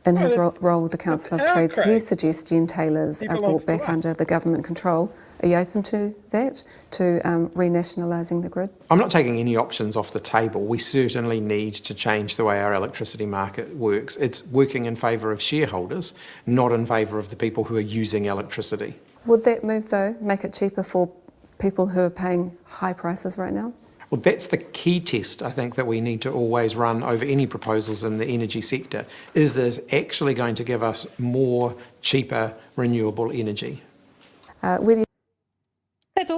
in his role with the Council of Trades. Craig. He suggests gentailers are brought back under the government control. Are you open to that, to renationalising the grid? I'm not taking any options off the table. We certainly need to change the way our electricity market works. It's working in favour of shareholders, not in favour of the people who are using electricity. Would that move, though, make it cheaper for people who are paying high prices right now? Well, that's the key test, I think, that we need to always run over any proposals in the energy sector. Is this actually going to give us more cheaper renewable energy? Where do you... That's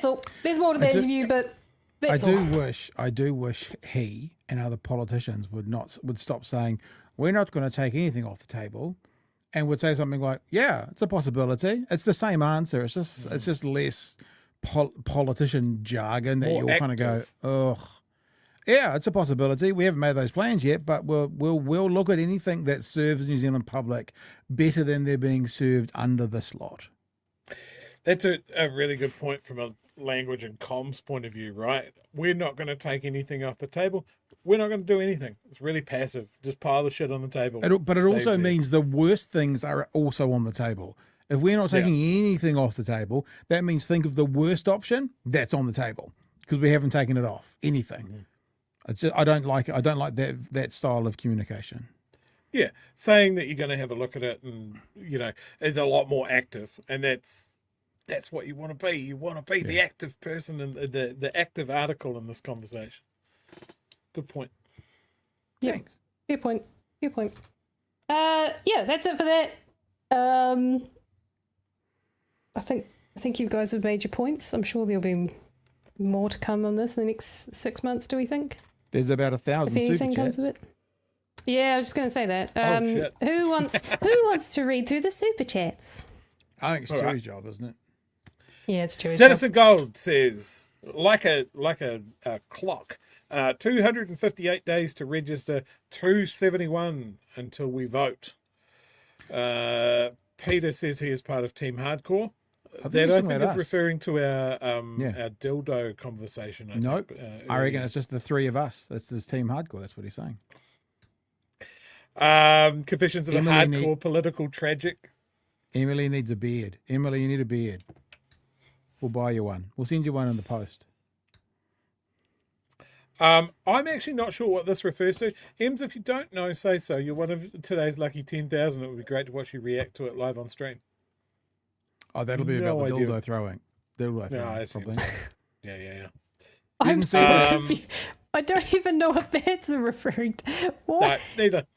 all. There's more to the interview, but that's I do wish he and other politicians would stop saying we're not going to take anything off the table, and would say something like, "Yeah, it's a possibility." It's the same answer. It's just less politician jargon that you all kind of go, ugh. Yeah, it's a possibility. We haven't made those plans yet, but we'll look at anything that serves the New Zealand public better than they're being served under this lot. That's a really good point from a language and comms point of view, right? We're not going to take anything off the table. We're not going to do anything. It's really passive. Just pile the shit on the table. But it also means the worst things are also on the table. If we're not taking anything off the table, that means think of the worst option that's on the table because we haven't taken it off anything. It's just, I don't like it. I don't like that style of communication. Yeah, saying that you're going to have a look at it and is a lot more active, and that's what you want to be. You want to be the active person and the active article in this conversation. Good point. Yeah. Thanks. Good point. Yeah, that's it for that. I think I think you guys have made your points. I'm sure there'll be more to come on this in the next 6 months, do we think? There's about 1,000 If super anything comes chats. of it. Yeah, I was just going to say that. Shit. Who wants to read through the super chats? I think it's All right. Chewy's job, isn't it? Yeah, it's true. Citizen Gold says, like a clock, 258 days to register, 271 until we vote. Peter says he is part of Team Hardcore. That I think is referring to our dildo conversation. Nope. I reckon it's just the three of us. That's this Team Hardcore. That's what he's saying. Confessions of Emily a Hardcore Political Tragic. Emily needs a beard. Emily, you need a beard. We'll buy you one. We'll send you one in the post. I'm actually not sure what this refers to. Ems, if you don't know, say so. You're one of today's lucky 10,000. It would be great to watch you react to it live on stream. Oh, that'll be No about the idea. dildo throwing. Dildo throwing, I see. probably. Yeah. I'm so confused. I don't even know what that's referring to. What? No, neither.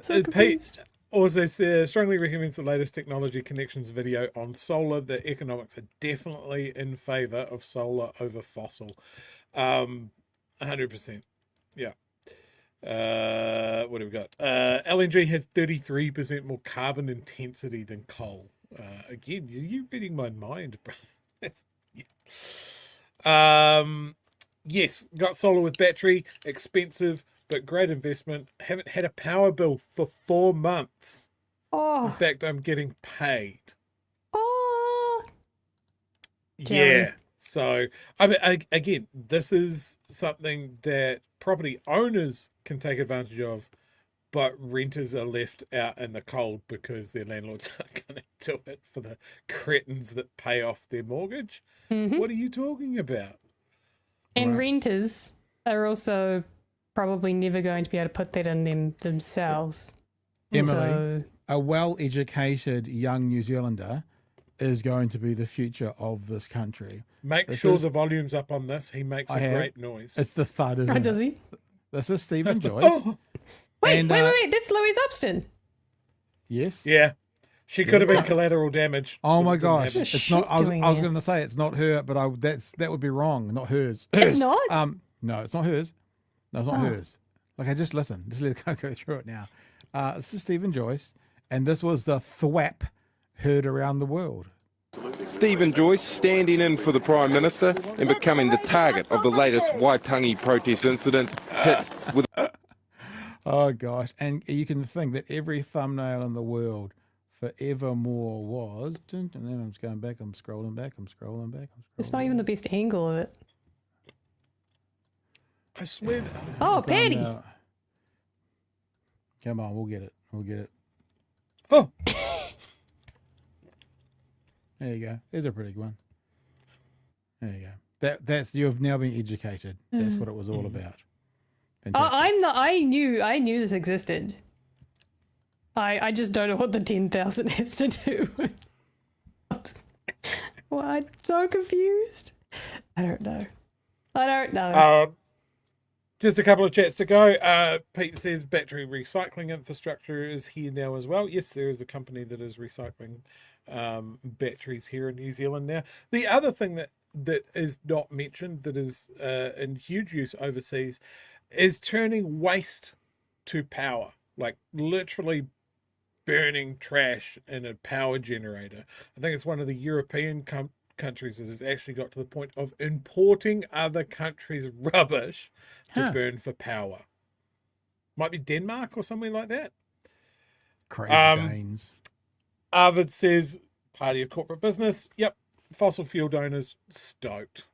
So Pete confused. also says, strongly recommends the latest technology connections video on solar. The economics are definitely in favour of solar over fossil. 100%. Yeah. What have we got? LNG has 33% more carbon intensity than coal. Again, you're reading my mind, bro. Yes, got solar with battery, expensive, but great investment. Haven't had a power bill for 4 months. In fact, I'm getting paid. Yeah. So, I mean, again, this is something that property owners can take advantage of, but renters are left out in the cold because their landlords aren't going to do it for the cretins that pay off their mortgage. Mm-hmm. What are you talking about? And renters are also probably never going to be able to put that in themselves. Emily, So, a well-educated young New Zealander is going to be the future of this country. Make sure the volume's up on this. He makes a great noise. It's the thud, isn't it? does he? This is Stephen Joyce. Wait, And, wait. This is Louise Upston. Yes. Yeah. She could have been collateral damage. Oh my but it didn't gosh! happen. It's not. I was doing going there? to say it's not her, but that would be wrong. Not hers. It's not? No, it's not hers. No, it's not Oh. hers. Like, just listen. Just let it go through it now. This is Stephen Joyce, and this was the thwap heard around the world. Stephen Joyce standing in for the Prime Minister and becoming the target of the latest Waitangi protest incident, hit with... Oh gosh, and you can think that every thumbnail in the world forevermore was, and then I'm just going back, I'm scrolling back. It's not even the best angle of it. I swear. Oh, Patty. Come on, we'll get it. Oh. There you go. There's a pretty good one. There you go. That's you've now been educated. That's what it was all about. Fantastic. I knew this existed. I just don't know what the 10,000 has to do with. Well, I'm so confused. I don't know. Just a couple of chats to go. Pete says battery recycling infrastructure is here now as well. Yes, there is a company that is recycling batteries here in New Zealand now. The other thing that is not mentioned that is in huge use overseas is turning waste to power, like literally burning trash in a power generator. I think it's one of the European countries that has actually got to the point of importing other countries' rubbish to burn for power. Might be Denmark or something like that. Crazy Danes. Arvid says, party of corporate business. Yep. Fossil fuel donors stoked.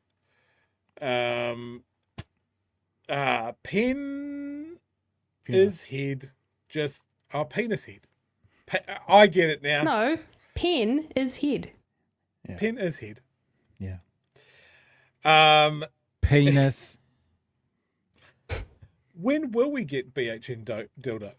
Pen is head. Just penis head. I get it now. No, pen is head. Yeah. Pen is head. Yeah. Penis. When will we get BHN dildo?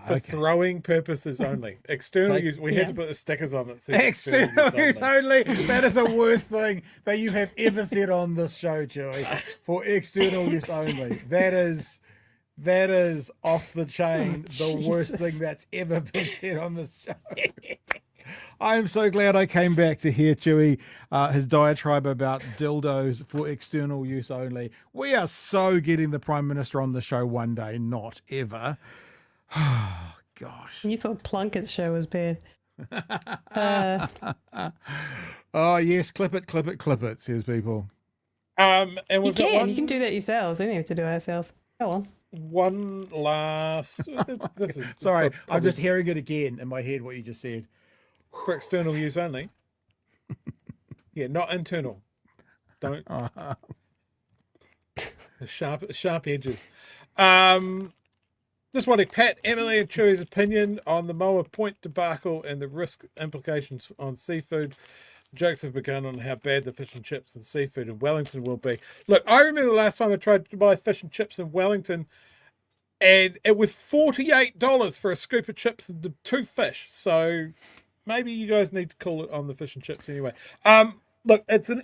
For throwing purposes only. External use. We had to put the stickers on that says external use only. That is the worst thing that you have ever said on this show, Joey. For external use only. That is off the chain. The worst thing that's ever been said on this show. I'm so glad I came back to hear Chewy, his diatribe about dildos for external use only. We are so getting the Prime Minister on the show one day, not ever. Oh, gosh. You thought Plunkett's show was bad. Oh, yes, clip it, says people. And we've got one, you can do that yourselves. We don't have to do it ourselves. Go on. one last. This is Sorry, probably I'm just hearing it again in my head, what you just said. for external use only. Yeah, not internal. Don't. The sharp edges. Just wanting Pat, Emily, and Chewy's opinion on the Moa Point debacle and the risk implications on seafood. Jokes have begun on how bad the fish and chips and seafood in Wellington will be. Look, I remember the last time I tried to buy fish and chips in Wellington, and it was $48 for a scoop of chips and 2 fish. So maybe you guys need to call it on the fish and chips anyway. Look, it's an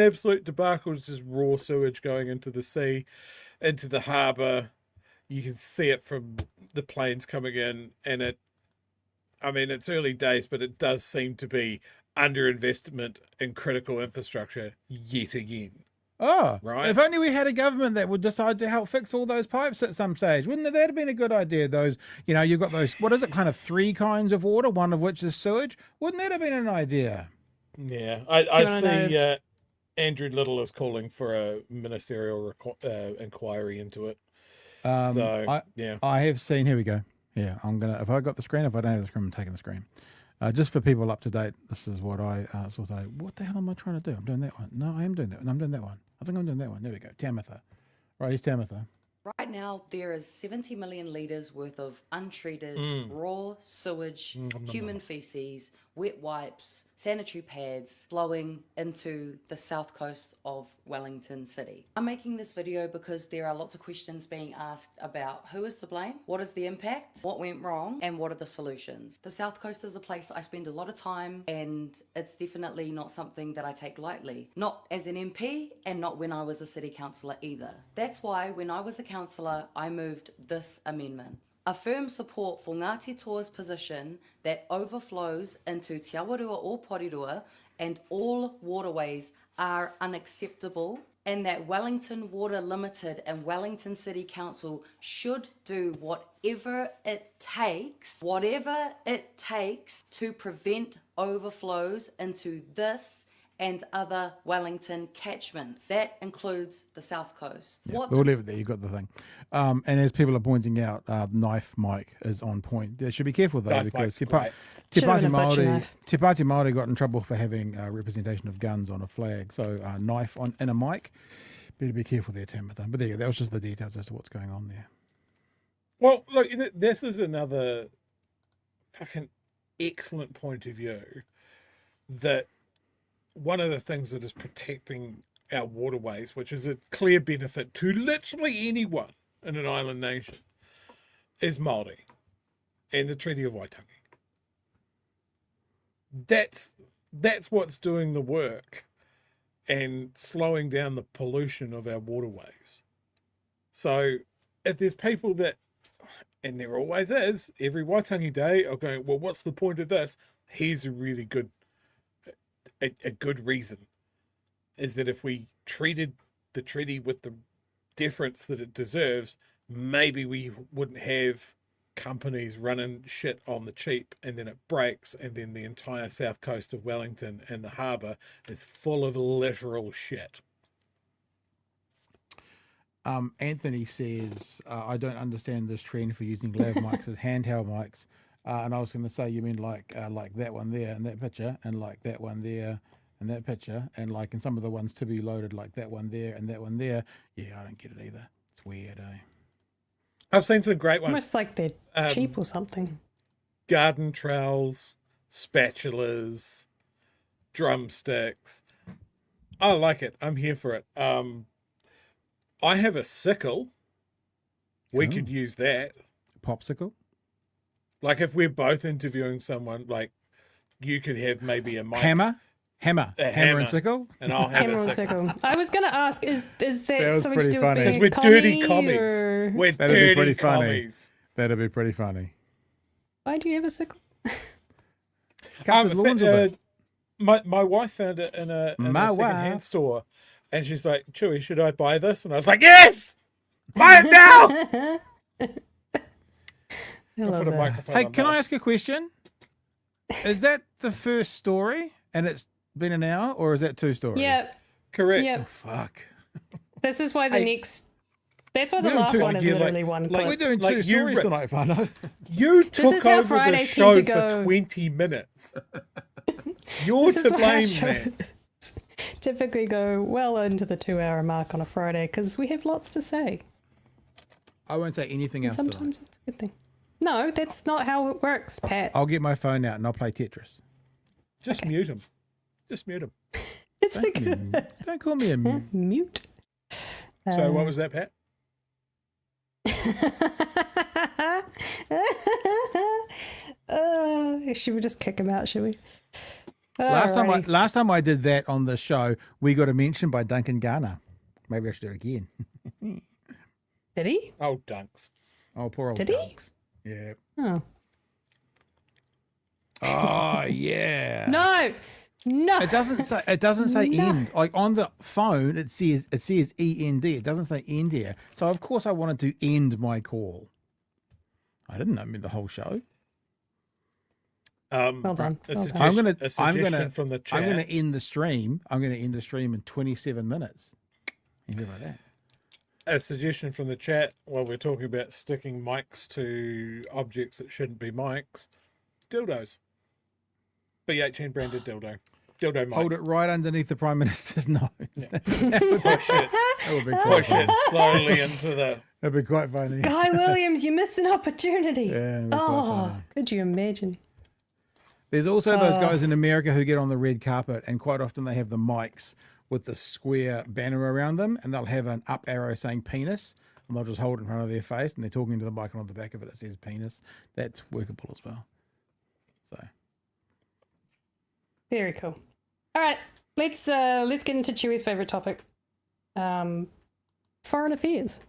absolute debacle. It's just raw sewage going into the sea, into the harbour. You can see it from the planes coming in, and it's early days, but it does seem to be underinvestment in critical infrastructure yet again. Oh, right. If only we had a government that would decide to help fix all those pipes at some stage. Wouldn't that have been a good idea? Those, you've got those, what is it, kind of 3 kinds of water, one of which is sewage. Wouldn't that have been an idea? Yeah, I see Andrew Little is calling for a ministerial inquiry into it. I have seen, here we go. Yeah, if I got the screen, if I don't have the screen, I'm taking the screen. Just for people up to date, this is what I sort of, what the hell am I trying to do? I'm doing that one. No, I am doing that one. I'm doing that one. I think I'm doing that one. There we go. Tamitha. Right, here's Tamitha. Right now, there is 70 million litres worth of untreated raw sewage, human feces, wet wipes, sanitary pads flowing into the south coast of Wellington City. I'm making this video because there are lots of questions being asked about who is to blame, what is the impact, what went wrong, and what are the solutions. The south coast is a place I spend a lot of time, and it's definitely not something that I take lightly. Not as an MP, and not when I was a city councillor either. That's why when I was a councillor, I moved this amendment. A firm support for Ngāti Toa's position that overflows into Te Awarua or Porirua and all waterways are unacceptable, and that Wellington Water Limited and Wellington City Council should do whatever it takes to prevent overflows into this and other Wellington catchments. That includes the South Coast. Yeah, we'll leave it there. You got the thing. And as people are pointing out, Knife Mike is on point. They should be careful though, because Te Pāti Māori got in trouble for having representation of guns on a flag. So knife in a mic. Better be careful there, Tamitha. But there you go. That was just the details as to what's going on there. Well, look, this is another fucking excellent point of view, that one of the things that is protecting our waterways, which is a clear benefit to literally anyone in an island nation, is Māori and the Treaty of Waitangi. That's what's doing the work and slowing down the pollution of our waterways. So if there's people that, and there always is, every Waitangi Day are going, well, what's the point of this? Here's a really good a good reason, is that if we treated the treaty with the deference that it deserves, maybe we wouldn't have companies running shit on the cheap, and then it breaks, and then the entire south coast of Wellington and the harbour is full of literal shit. Anthony says, I don't understand this trend for using lav mics as handheld mics. And I was going to say, you mean like that one there in that picture, and like that one there in that picture, and like in some of the ones to be loaded, like that one there and that one there. Yeah, I don't get it either. It's weird, eh? I've seen some great ones. Almost like they're cheap or something. Garden trowels, spatulas, drumsticks. I like it. I'm here for it. I have a sickle. We could use that. Popsicle? Like if we're both interviewing someone, like you could have maybe a mic. Hammer and sickle, and I'll have hammer and sickle. I was going to ask, is that something to do funny. with being we're dirty commies. or... We're That'd dirty be pretty commies. Funny. That'd be pretty funny. Why do you have a sickle? Cuts his lawns with it. My wife found it in a second-hand store, and she's like, "Chewy, should I buy this?" And I was like, "Yes, buy it now." Put a microphone Hey, on can I this. ask a question? Is that the first story, and it's been an hour, or is that 2 stories? Yep. Correct. Yep. Oh, fuck. This is why the next. That's why the We're last doing one is two- literally one clip. We're doing Like 2 you stories re- tonight, Fano. You This is took how over the Fridays show tend to for go. 20 minutes. You're This is to why our blame, shows man. typically go well into the 2-hour mark on a Friday because we have lots to say. I won't say anything else tonight. Sometimes it's a good thing. No, that's not how it works, Pat. I'll get my phone out and I'll play Tetris. Just mute him. Just mute him. It's like good. Don't call me a mute. So what was that, Pat? Should we just kick him out, should we? Last time I did that on the show, we got a mention by Duncan Garner. Maybe I should do it again. Did he? Oh, Dunks. Oh, poor old Did he? Dunks. Yeah. Oh. Oh, yeah. No. It doesn't say No. end. Like on the phone, it says END. It doesn't say end here. So of course I wanted to end my call. I didn't know the whole show. Well done. I'm gonna from the chat. I'm gonna end the stream. I'm gonna end the stream in 27 minutes. You hear about that? A suggestion from the chat while we're talking about sticking mics to objects that shouldn't be mics. Dildos. BHN branded dildo. Dildo mic. Hold it right underneath the Prime Minister's nose. Push it. Push it slowly into the... That'd be quite funny. Guy Williams, you missed an opportunity. Yeah, that'd be quite Oh, funny. could you imagine? There's also those guys in America who get on the red carpet, and quite often they have the mics with the square banner around them, and they'll have an up arrow saying penis, and they'll just hold it in front of their face, and they're talking to the mic, and on the back of it, it says penis. That's workable as well. So, Very cool. All right, let's get into Chewy's favorite topic, foreign affairs.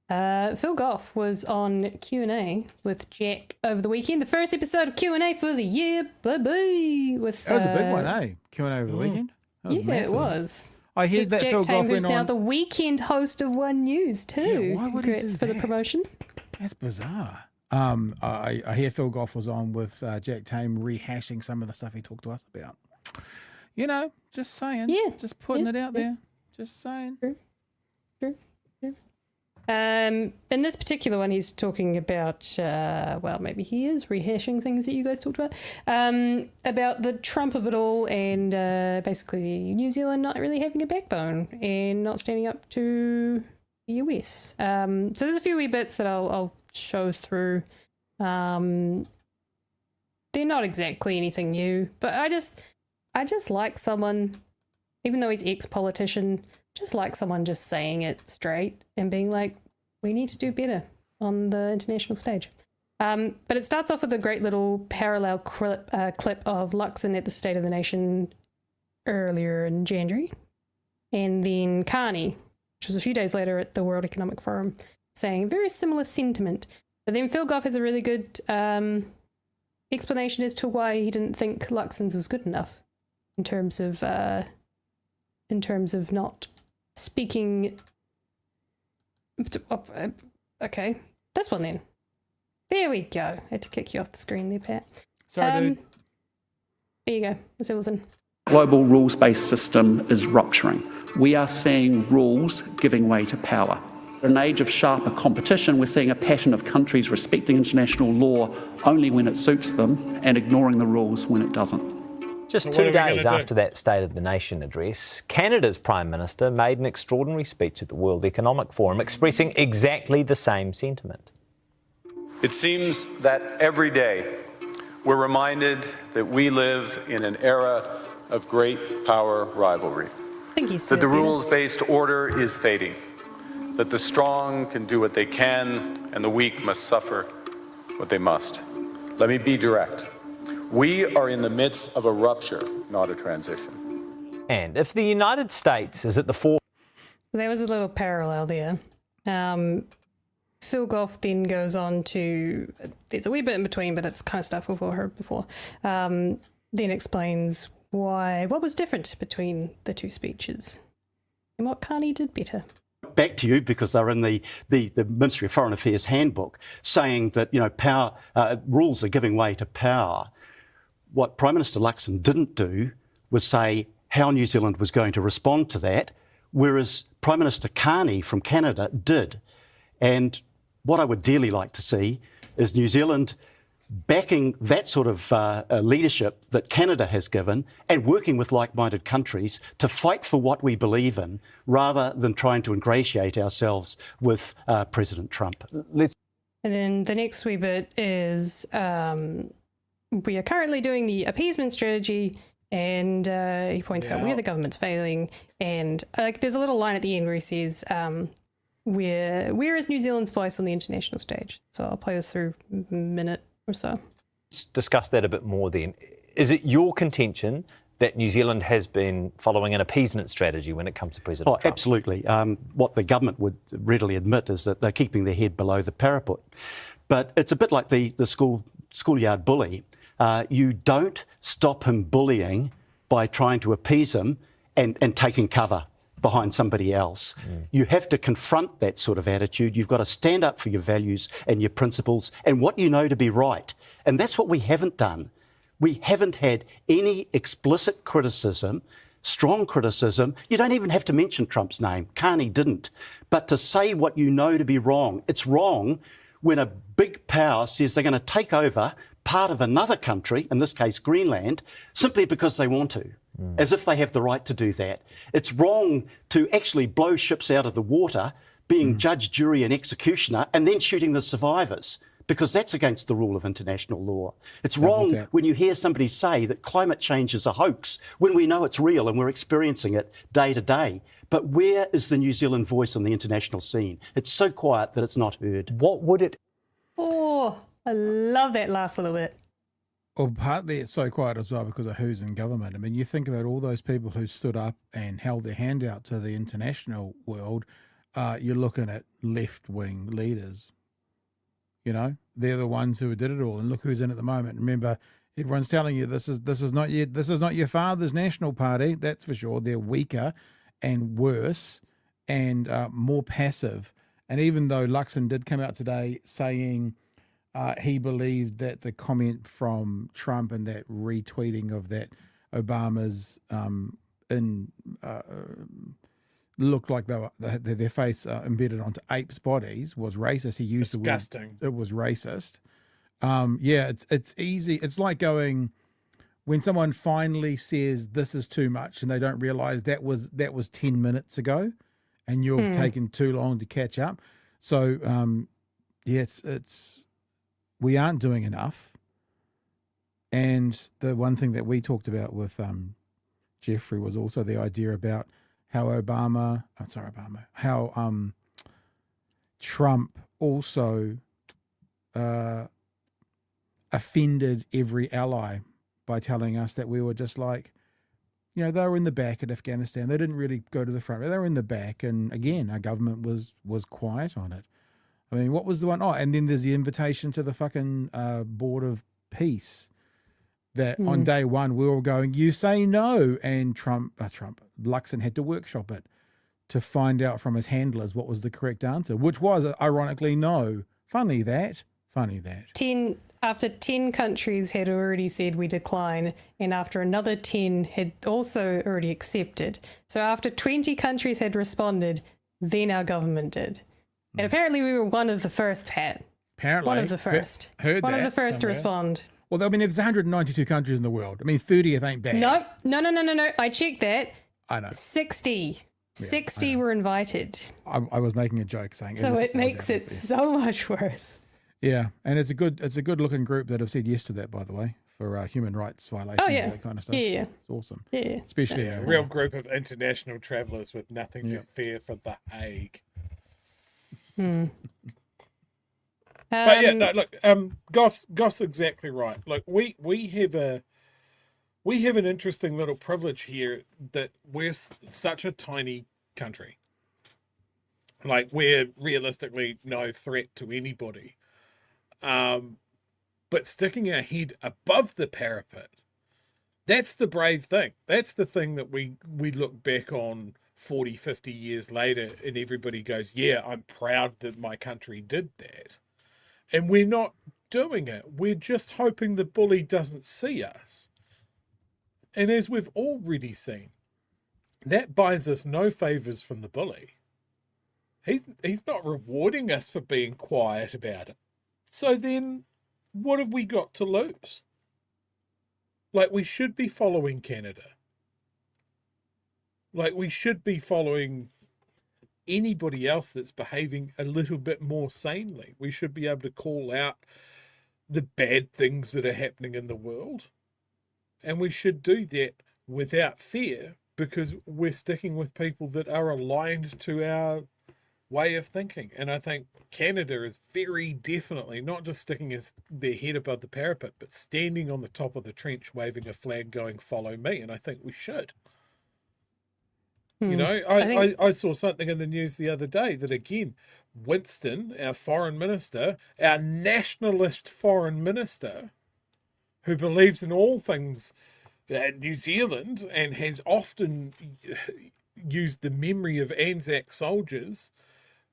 Phil Goff was on Q&A with Jack over the weekend. The first episode of Q&A for the year, baby. With that was a big one, eh? Q&A over the weekend. That was yeah, massive. it was. I heard With that Jack Phil Tame, Goff who's went now on. the weekend host of One News too. why would he Congrats do for the that? promotion. That's bizarre. I hear Phil Goff was on with Jack Tame rehashing some of the stuff he talked to us about. You know, just saying. Yeah. Just putting it out there. Just saying. True. In this particular one, he's talking about, well, maybe he is rehashing things that you guys talked about the Trump of it all and basically New Zealand not really having a backbone and not standing up to the US. So there's a few wee bits that I'll show through. They're not exactly anything new, but I just like someone, even though he's ex-politician, just like someone just saying it straight and being like, we need to do better on the international stage. But it starts off with a great little parallel clip of Luxon at the State of the Nation earlier in January. And then Carney, which was a few days later at the World Economic Forum, saying a very similar sentiment. But then Phil Goff has a really good explanation as to why he didn't think Luxon's was good enough in terms of not speaking. Okay, this one then. There we go. I had to kick you off the screen there, Pat. Sorry, dude. There you go. Let's have a listen. Global rules-based system is rupturing. We are seeing rules giving way to power. In an age of sharper competition, we're seeing a pattern of countries respecting international law only when it suits them and ignoring the rules when it doesn't. Just 2 days after that State of the Nation address, Canada's Prime Minister made an extraordinary speech at the World Economic Forum expressing exactly the same sentiment. It seems that every day we're reminded that we live in an era of great power rivalry, that the rules-based order is fading, that the strong can do what they can and the weak must suffer what they must. Let me be direct. We are in the midst of a rupture, not a transition. And if the United States is at the forefront... There was a little parallel there. Phil Goff then goes on to, there's a wee bit in between, but it's kind of stuff we've all heard before, then explains what was different between the two speeches and what Carney did better. Back to you, because they're in the Ministry of Foreign Affairs handbook, saying that, power rules are giving way to power. What Prime Minister Luxon didn't do was say how New Zealand was going to respond to that, whereas Prime Minister Carney from Canada did. And what I would dearly like to see is New Zealand backing that sort of leadership that Canada has given and working with like-minded countries to fight for what we believe in, rather than trying to ingratiate ourselves with President Trump. And then the next wee bit is we are currently doing the appeasement strategy, and he points out where the government's failing. And there's a little line at the end where he says, where is New Zealand's voice on the international stage? So I'll play this through a minute or so. Let's discuss that a bit more then. Is it your contention that New Zealand has been following an appeasement strategy when it comes to President Trump? Absolutely. What the government would readily admit is that they're keeping their head below the parapet. But it's a bit like the schoolyard bully. You don't stop him bullying by trying to appease him and taking cover behind somebody else. You have to confront that sort of attitude. You've got to stand up for your values and your principles and what you know to be right. And that's what we haven't done. We haven't had any explicit criticism, strong criticism. You don't even have to mention Trump's name. Carney didn't. But to say what you know to be wrong, it's wrong when a big power says they're going to take over part of another country, in this case Greenland, simply because they want to, as if they have the right to do that. It's wrong to actually blow ships out of the water, being judge, jury and executioner, and then shooting the survivors, because that's against the rule of international law. It's wrong when you hear somebody say that climate change is a hoax, when we know it's real and we're experiencing it day to day. But where is the New Zealand voice on the international scene? It's so quiet that it's not heard. What would it... Oh, I love that last little bit. Well, partly it's so quiet as well because of who's in government. I mean, you think about all those people who stood up and held their hand out to the international world. You're looking at left-wing leaders. They're the ones who did it all. And look who's in at the moment. Remember, everyone's telling you this is not your father's National Party. That's for sure. They're weaker and worse and more passive. And even though Luxon did come out today saying he believed that the comment from Trump and that retweeting of that Obama's looked like their face embedded onto apes' bodies was racist. He used disgusting. The word, it was racist. It's easy. It's like going, when someone finally says this is too much and they don't realize that was 10 minutes ago and you've taken too long to catch up. So, it's we aren't doing enough. And the one thing that we talked about with Jeffrey was also the idea about how Trump also offended every ally by telling us that we were just like, they were in the back at Afghanistan. They didn't really go to the front. They were in the back. And again, our government was quiet on it. I mean, what was the one? Oh, and then there's the invitation to the fucking Board of Peace that on day one we were going, you say no. And Luxon had to workshop it to find out from his handlers what was the correct answer, which was ironically no. Funny that. After 10 countries had already said we decline, and after another 10 had also already accepted. So after 20 countries had responded, then our government did. And apparently we were one of the first, Pat. Apparently. One of the first. Heard one that of the first somewhere. to respond. Well, I mean, there's 192 countries in the world. I mean, 30th ain't bad. No. I checked that. I know. 60. 60 were invited. I was making a joke saying. So it makes it so much worse. Yeah, and it's a good looking group that have said yes to that, by the way, for human rights violations and that kind of stuff. Yeah. It's awesome. Yeah. Especially a real group of international travellers with nothing to fear for The Hague. But yeah, no, look, Goff's exactly right. Like we have an interesting little privilege here that we're such a tiny country. Like, we're realistically no threat to anybody. But sticking our head above the parapet, that's the brave thing. That's the thing that we look back on 40, 50 years later, and everybody goes, yeah, I'm proud that my country did that. And we're not doing it. We're just hoping the bully doesn't see us. And as we've already seen, that buys us no favours from the bully. He's not rewarding us for being quiet about it. So then, what have we got to lose? Like, we should be following Canada. Like, we should be following anybody else that's behaving a little bit more sanely. We should be able to call out the bad things that are happening in the world. And we should do that without fear, because we're sticking with people that are aligned to our way of thinking. And I think Canada is very definitely not just sticking their head above the parapet, but standing on the top of the trench waving a flag going, follow me. And I think we should. You know, I saw something in the news the other day that, again, Winston, our foreign minister, our nationalist foreign minister, who believes in all things New Zealand and has often used the memory of Anzac soldiers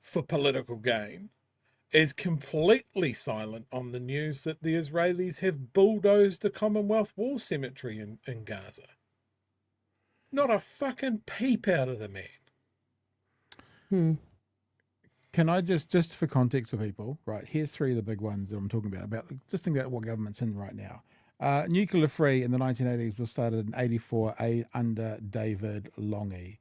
for political gain, is completely silent on the news that the Israelis have bulldozed a Commonwealth War cemetery in Gaza. Not a fucking peep out of the man. Can I just for context for people, right, here's three of the big ones that I'm talking about just think about what government's in right now. Nuclear free in the 1980s was started in 84 under David Longy.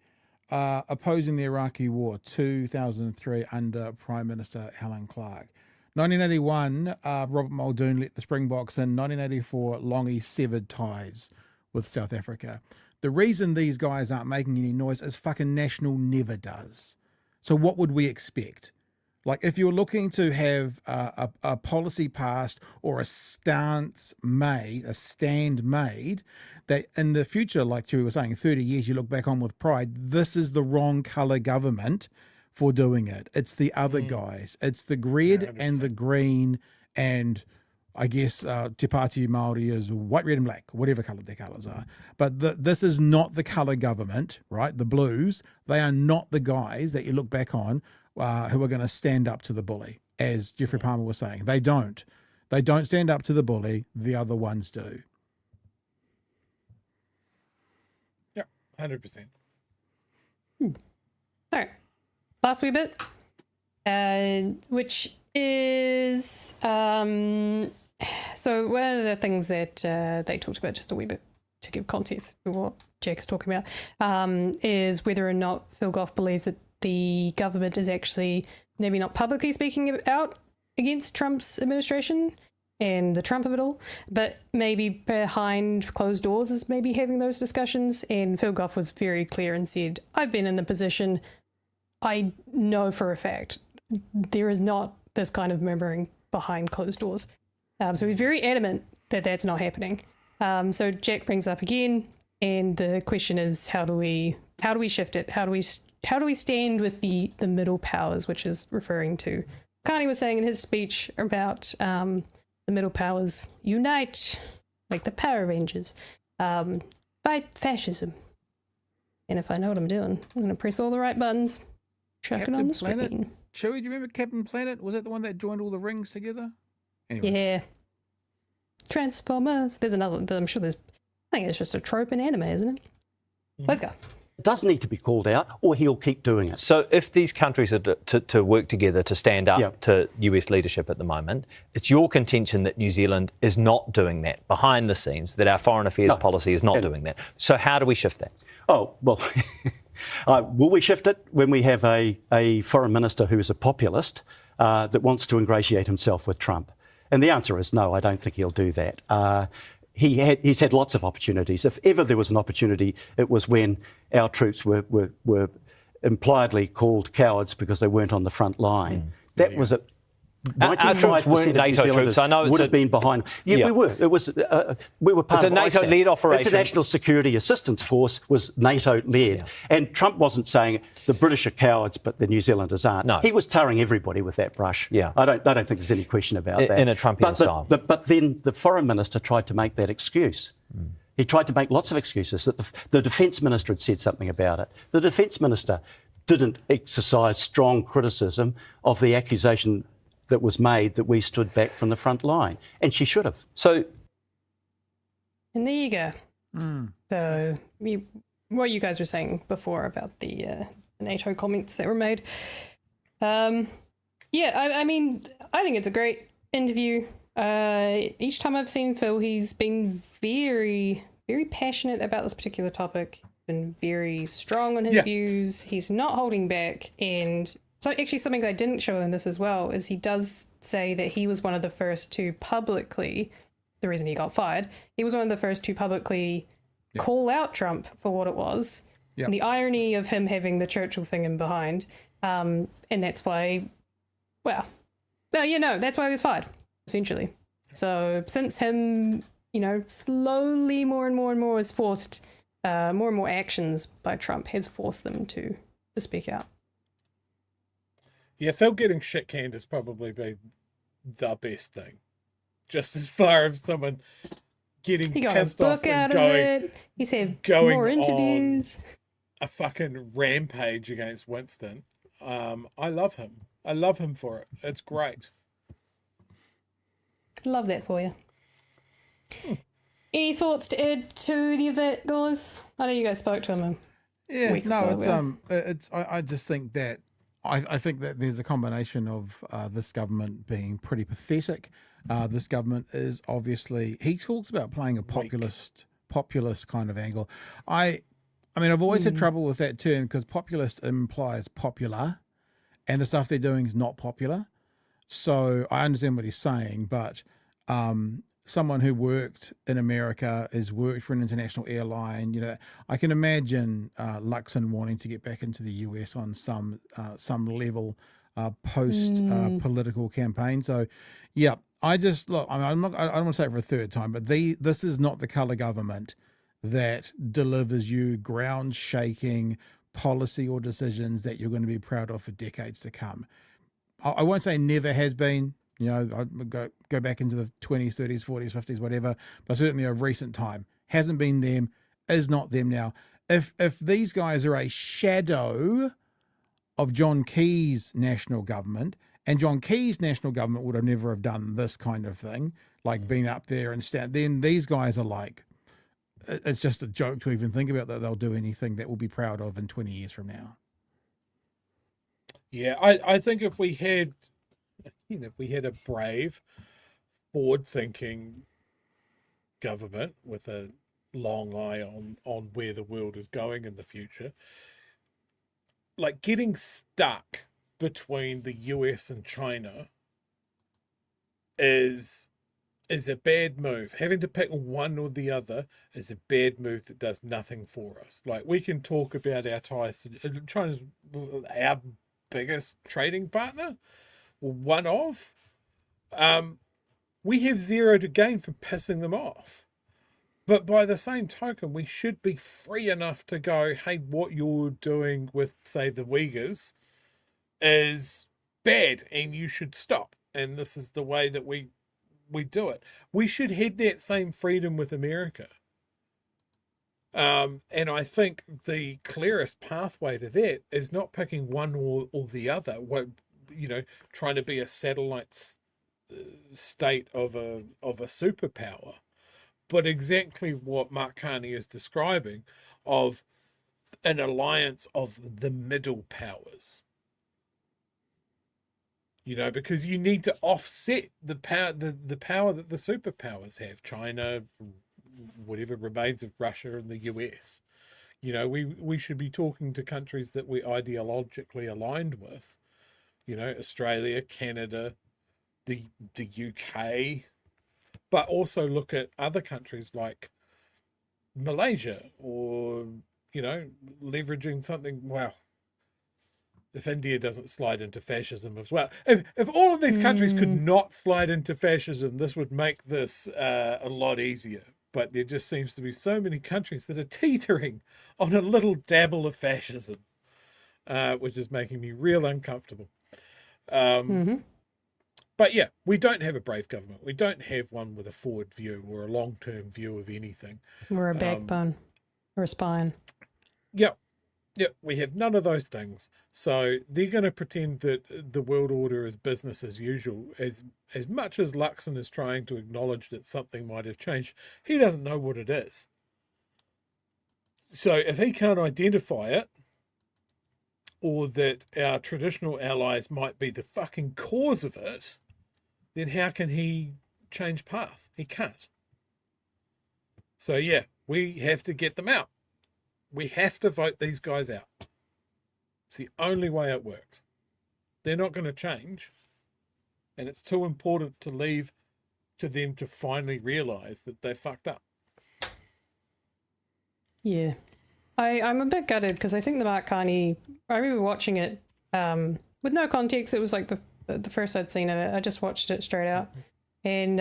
Opposing the Iraqi war, 2003 under Prime Minister Helen Clark. 1981, Robert Muldoon let the Springboks in. 1984, Longy severed ties with South Africa. The reason these guys aren't making any noise is fucking National never does. So what would we expect? Like, if you're looking to have a policy passed or a stand made, that in the future, like Chewie was saying, in 30 years, you look back on with pride, this is the wrong colour government for doing it. It's the other guys. It's the red and the green, and I guess Te Pāti Māori is white, red and black, whatever colour their colours are. But this is not the colour government, right? The blues, they are not the guys that you look back on who are going to stand up to the bully, as Jeffrey Palmer was saying. They don't. They don't stand up to the bully. The other ones do. Yep, 100%. All right. Last wee bit, which is... So one of the things that they talked about, just a wee bit to give context to what Jack is talking about, is whether or not Phil Goff believes that the government is actually maybe not publicly speaking out against Trump's administration and the Trump of it all, but maybe behind closed doors is maybe having those discussions. And Phil Goff was very clear and said, I've been in the position, I know for a fact there is not this kind of murmuring behind closed doors. So he's very adamant that that's not happening. So Jack brings up again, and the question is, how do we shift it? How do we stand with the middle powers, which is referring to Carney was saying in his speech about the middle powers unite, like the Power Rangers, fight fascism. And if I know what I'm doing, I'm going to press all the right buttons, chuck it on the screen. Chewie, do you remember Captain Planet? Was that the one that joined all the rings together? Anyway. Yeah. Transformers. There's another, I'm sure there's, I think it's just a trope in anime, isn't it? Let's go. It does need to be called out, or he'll keep doing it. So if these countries are to work together to stand up to US leadership at the moment, it's your contention that New Zealand is not doing that behind the scenes, that our foreign affairs policy is not doing that. So how do we shift that? Oh, well, will we shift it when we have a foreign minister who is a populist that wants to ingratiate himself with Trump? And the answer is no, I don't think he'll do that. He's had lots of opportunities. If ever there was an opportunity, it was when our troops were impliedly called cowards because they weren't on the front line. That Our troops weren't NATO troops. I know would have been behind. Yeah, we were. It was. We were part of a NATO-led operation. International Security Assistance Force was NATO-led, and Trump wasn't saying the British are cowards, but the New Zealanders aren't. No, he was tarring everybody with that brush. Yeah, I don't think there's any question about that. In a Trumpian style. But then the foreign minister tried to make that excuse. He tried to make lots of excuses. That the defence minister had said something about it. The defence minister didn't exercise strong criticism of the accusation that was made that we stood back from the front line, and she should have. So, and there you go. So, what you guys were saying before about the NATO comments that were made. I mean, I think it's a great interview. Each time I've seen Phil, he's been very, very passionate about this particular topic, been very strong on his views. He's not holding back. And so actually something that I didn't show in this as well is he does say that he was one of the first to publicly, the reason he got fired, he was one of the first to publicly call out Trump for what it was. And the irony of him having the Churchill thing in behind. And that's why, that's why he was fired, essentially. So since him, slowly more and more is forced, more and more actions by Trump has forced them to speak out. Yeah, Phil getting shit canned has probably been the best thing. Just as far as someone getting pissed off and going, He's had going more interviews. A fucking rampage against Winston. I love him. I love him for it. It's great. Love that for you. Any thoughts to add to any of that, guys? I know you guys spoke to him. I just think that I think that there's a combination of this government being pretty pathetic. This government is obviously, he talks about playing a populist kind of angle. I mean, I've always had trouble with that term because populist implies popular, and the stuff they're doing is not popular. So I understand what he's saying, but someone who worked in America, has worked for an international airline, I can imagine Luxon wanting to get back into the US on some level post political campaign. So, I don't want to say it for a third time, but this is not the colour government that delivers you ground-shaking policy or decisions that you're going to be proud of for decades to come. I won't say never has been, I'd go back into the 20s, 30s, 40s, 50s, whatever, but certainly of recent time. Hasn't been them, is not them now. If these guys are a shadow of John Key's national government, and John Key's national government would have never have done this kind of thing, like being up there and then these guys are like, it's just a joke to even think about that they'll do anything that we'll be proud of in 20 years from now. Yeah, I think if we had a brave, forward-thinking government with a long eye on where the world is going in the future, like getting stuck between the US and China is a bad move. Having to pick one or the other is a bad move that does nothing for us. Like, we can talk about our ties to China's our biggest trading partner, or one of. We have zero to gain from pissing them off. But by the same token, we should be free enough to go, hey, what you're doing with, say, the Uyghurs is bad and you should stop. And this is the way that we do it. We should have that same freedom with America. And I think the clearest pathway to that is not picking one or the other, trying to be a satellite state of a superpower, but exactly what Mark Carney is describing of an alliance of the middle powers. Because you need to offset the power that the superpowers have. China, whatever remains of Russia and the US. We should be talking to countries that we're ideologically aligned with. Australia, Canada, the UK, but also look at other countries like Malaysia or, leveraging something, if India doesn't slide into fascism as well. If all of these countries could not slide into fascism, this would make this a lot easier. But there just seems to be so many countries that are teetering on a little dabble of fascism, which is making me real uncomfortable. But yeah, we don't have a brave government. We don't have one with a forward view or a long-term view of anything. Or a backbone or a spine. Yep. Yep, we have none of those things. So they're going to pretend that the world order is business as usual. As much as Luxon is trying to acknowledge that something might have changed, he doesn't know what it is. So if he can't identify it, or that our traditional allies might be the fucking cause of it, then how can he change path? He can't. So yeah, we have to get them out. We have to vote these guys out. It's the only way it works. They're not going to change. And it's too important to leave to them to finally realise that they fucked up. Yeah. I'm a bit gutted because I think the Mark Carney, I remember watching it with no context. It was like the first I'd seen of it. I just watched it straight out. And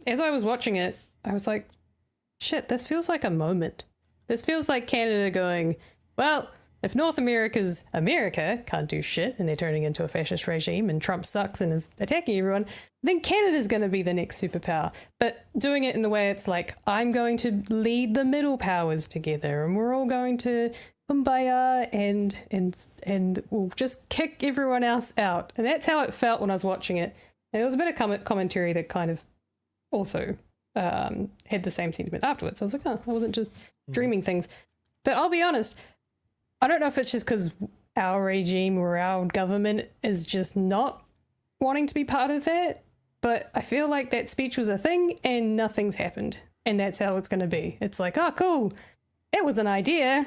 as I was watching it, I was like, shit, this feels like a moment. This feels like Canada going, well, if North America's America can't do shit and they're turning into a fascist regime and Trump sucks and is attacking everyone, then Canada's going to be the next superpower. But doing it in a way it's like, I'm going to lead the middle powers together and we're all going to kumbaya and we'll just kick everyone else out. And that's how it felt when I was watching it. And there was a bit of commentary that kind of also had the same sentiment afterwards. I was like, oh, I wasn't just dreaming things. But I'll be honest, I don't know if it's just because our regime or our government is just not wanting to be part of that, but I feel like that speech was a thing and nothing's happened. And that's how it's going to be. It's like, oh, cool, it was an idea.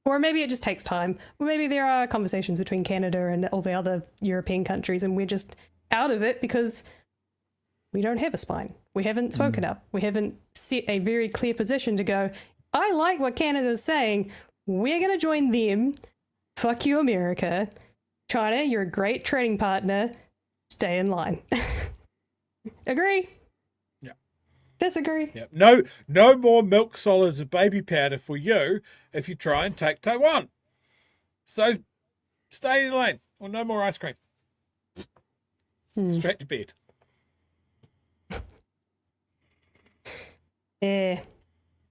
Or maybe it just takes time. Or maybe there are conversations between Canada and all the other European countries and we're just out of it because we don't have a spine. We haven't spoken up. We haven't set a very clear position to go, I like what Canada's saying. We're going to join them. Fuck you, America. China, you're a great trading partner. Stay in line. Agree? Yeah. Disagree? Yeah. No more milk solids or baby powder for you if you try and take Taiwan. So stay in the lane or no more ice cream. Straight to bed. Yeah.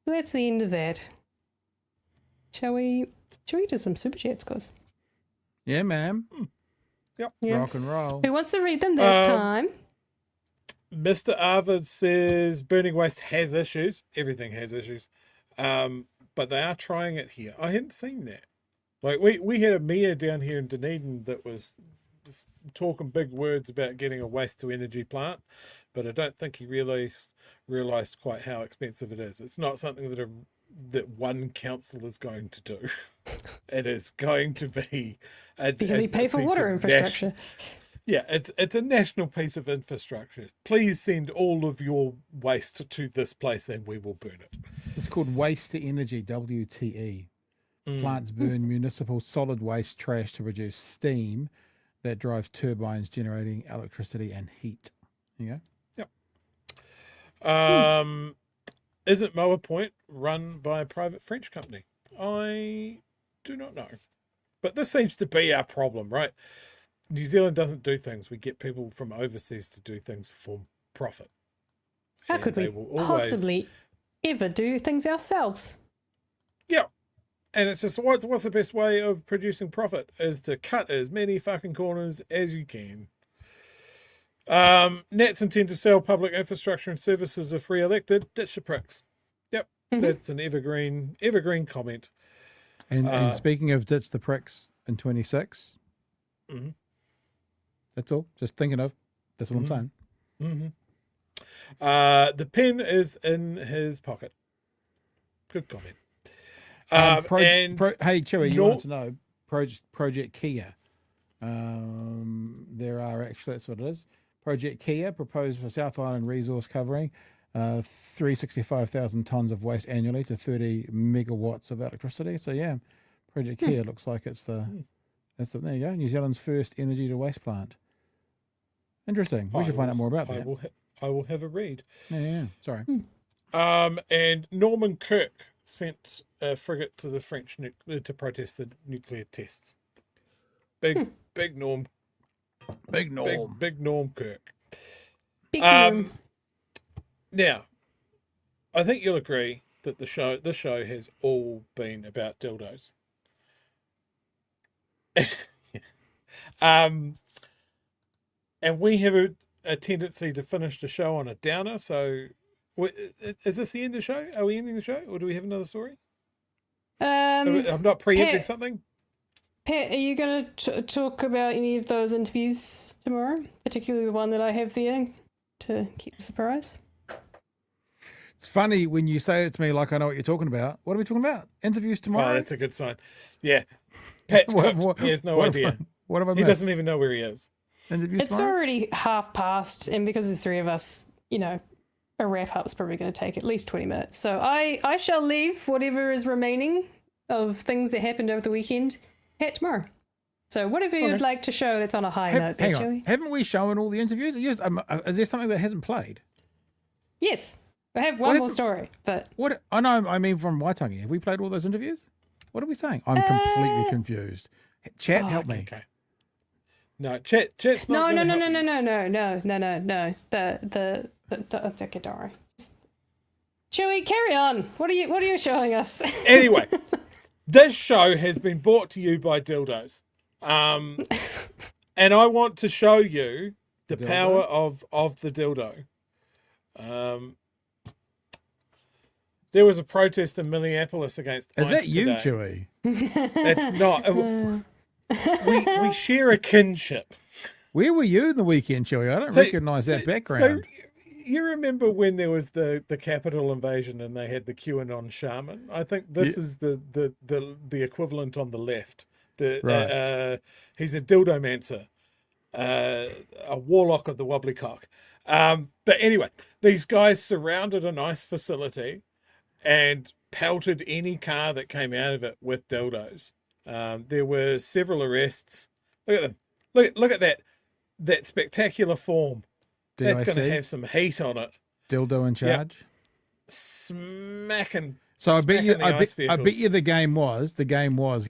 That's the end of that. Shall we do some super chats, guys? Yeah, ma'am. Yep. Yeah. Rock and roll. Who wants to read them this time? Mr. Arvid says burning waste has issues. Everything has issues. But they are trying it here. I hadn't seen that. Like we had a mayor down here in Dunedin that was just talking big words about getting a waste to energy plant, but I don't think he realised quite how expensive it is. It's not something that one council is going to do. It is going to be pay for water infrastructure. Yeah, it's a national piece of infrastructure. Please send all of your waste to this place and we will burn it. It's called waste to energy, WTE. Plants burn municipal solid waste trash to produce steam that drives turbines generating electricity and heat. There you go. Yep. Isn't Moa Point run by a private French company? I do not know. But this seems to be our problem, right? New Zealand doesn't do things. We get people from overseas to do things for profit. How could we possibly ever do things ourselves? Yeah. And it's just, what's the best way of producing profit is to cut as many fucking corners as you can. Nats intend to sell public infrastructure and services if re-elected. Ditch the pricks. Yep. That's an evergreen comment. And speaking of ditch the pricks in 26, that's all. Just thinking of. That's what I'm saying. The pen is in his pocket. Good comment. Hey, Chewy, you want to know Project Kia? There are actually, that's what it is. Project Kia proposed for South Island resource covering 365,000 tonnes of waste annually to 30 megawatts of electricity. So yeah, Project Kia looks like it's the There you go. New Zealand's first energy to waste plant. Interesting. We should find out more about that. I will have a read. Yeah. Sorry. And Norman Kirk sent a frigate to the French to protest the nuclear tests. Big Norm. Big Norm. Big Norm Kirk. Big Norm. Now, I think you'll agree that this show has all been about dildos. And we have a tendency to finish the show on a downer. So, is this the end of the show? Are we ending the show, or do we have another story? I'm not preempting something. Pat, are you going to talk about any of those interviews tomorrow, particularly the one that I have there, to keep the surprise? It's funny when you say it to me like I know what you're talking about. What are we talking about? Interviews tomorrow? Oh, that's a good sign. Yeah. Pat's he has no idea. What have I missed? He doesn't even know where he is. Interviews It's tomorrow? already past, and because there's three of us, a wrap-up is probably going to take at least 20 minutes. So I shall leave whatever is remaining of things that happened over the weekend at tomorrow. So whatever you'd like to show that's on a high note there, Hang on. Joey. Haven't we shown all the interviews? Is there something that hasn't played? Yes. I have one more story, but... What? I know, I mean from Waitangi. Have we played all those interviews? What are we saying? I'm completely confused. Chat, help me. Okay. No, chat's not No. gonna The okay, don't worry. Chewy, carry on. What are you showing us? Anyway, this show has been brought to you by dildos. And I want to show you the power of the dildo. There was a protest in Minneapolis against ICE Is that you, today. Chewy? That's not. We share a kinship. Where were you the weekend, Chewy? I don't recognise that background. So you remember when there was the Capitol invasion and they had the QAnon shaman? I think this is the equivalent on the left. Right. He's a dildomancer, a warlock of the wobblycock. But anyway, these guys surrounded an ICE facility and pelted any car that came out of it with dildos. There were several arrests. Look at them. Look at that spectacular form. That's going to have some heat on it. Dildo in charge. Yep. Smacking. So I bet you the game was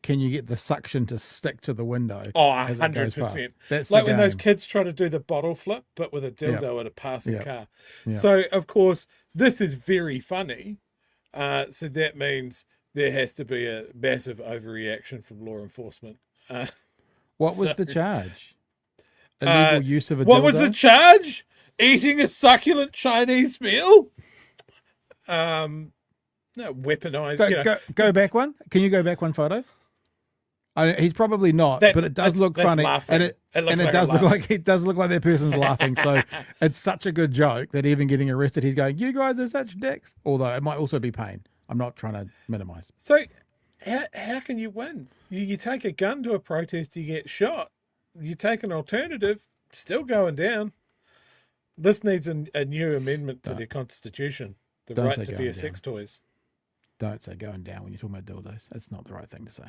can you get the suction to stick to the window? Oh, 100%. That's like the when those game. kids try to do the bottle flip, but with a dildo at a passing car. Yep. So of course this is very funny. So that means there has to be a massive overreaction from law enforcement. What was the charge? Illegal use of a dildo? What was the charge? Eating a succulent Chinese meal? No, weaponized. Go back one. Can you go back one photo? He's probably not, but it does look funny, and it does look like that person's laughing. So it's such a good joke that even getting arrested, he's going, "You guys are such dicks." Although it might also be pain. I'm not trying to minimize. So how can you win? You take a gun to a protest, you get shot. You take an alternative, still going down. This needs a new amendment to the Constitution. The right to be a sex toys. Don't say going down when you're talking about dildos. That's not the right thing to say.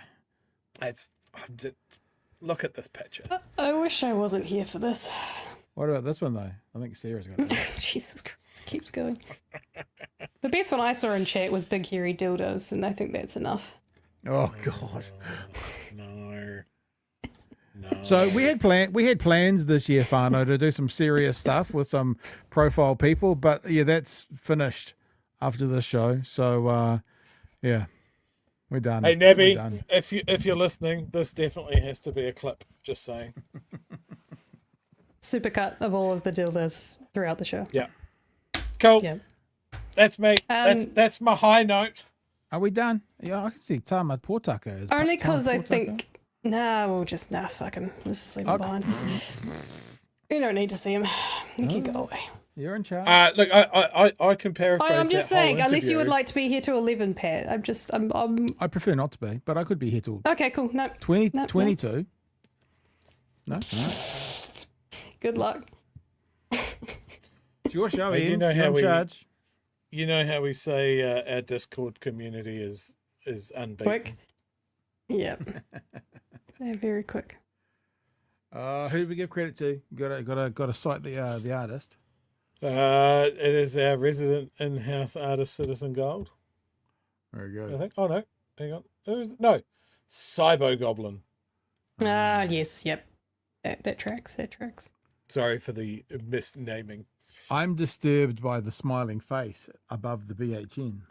Look at this picture. I wish I wasn't here for this. What about this one though? I think Sarah's got it. Jesus Christ, it keeps going. The best one I saw in chat was big hairy dildos, and I think that's enough. Oh God. No. So we had plans this year, Fano, to do some serious stuff with some profile people, but yeah, that's finished after this show. So yeah, we're done. Hey Nabby, if you're listening, this definitely has to be a clip. Just saying. Supercut of all of the dildos throughout the show. Yeah. Cool. Yeah. That's me. That's my high note. Are we done? Yeah, I can see Tama Potaka. Only because I think. Fuck him. Let's just leave him behind. You don't need to see him. He can go away. You're in charge. Look, I can paraphrase. I'm just that whole saying, unless you interview. would like to be here till 11, Pat. I prefer not to be, but I could be here till Okay, cool. No. 22. No. Good luck. It's your show, Hey, Ian. You're in charge. You know how we say our Discord community is unbeaten. Quick. Yep. They're very quick. Who do we give credit to? Got to cite the artist. It is our resident in-house artist, Citizen Gold. Very good. I think. Oh no, hang on. Who is it? No, Cybo Goblin. Yes, yep. That tracks. That tracks. Sorry for the misnaming. I'm disturbed by the smiling face above the BHN.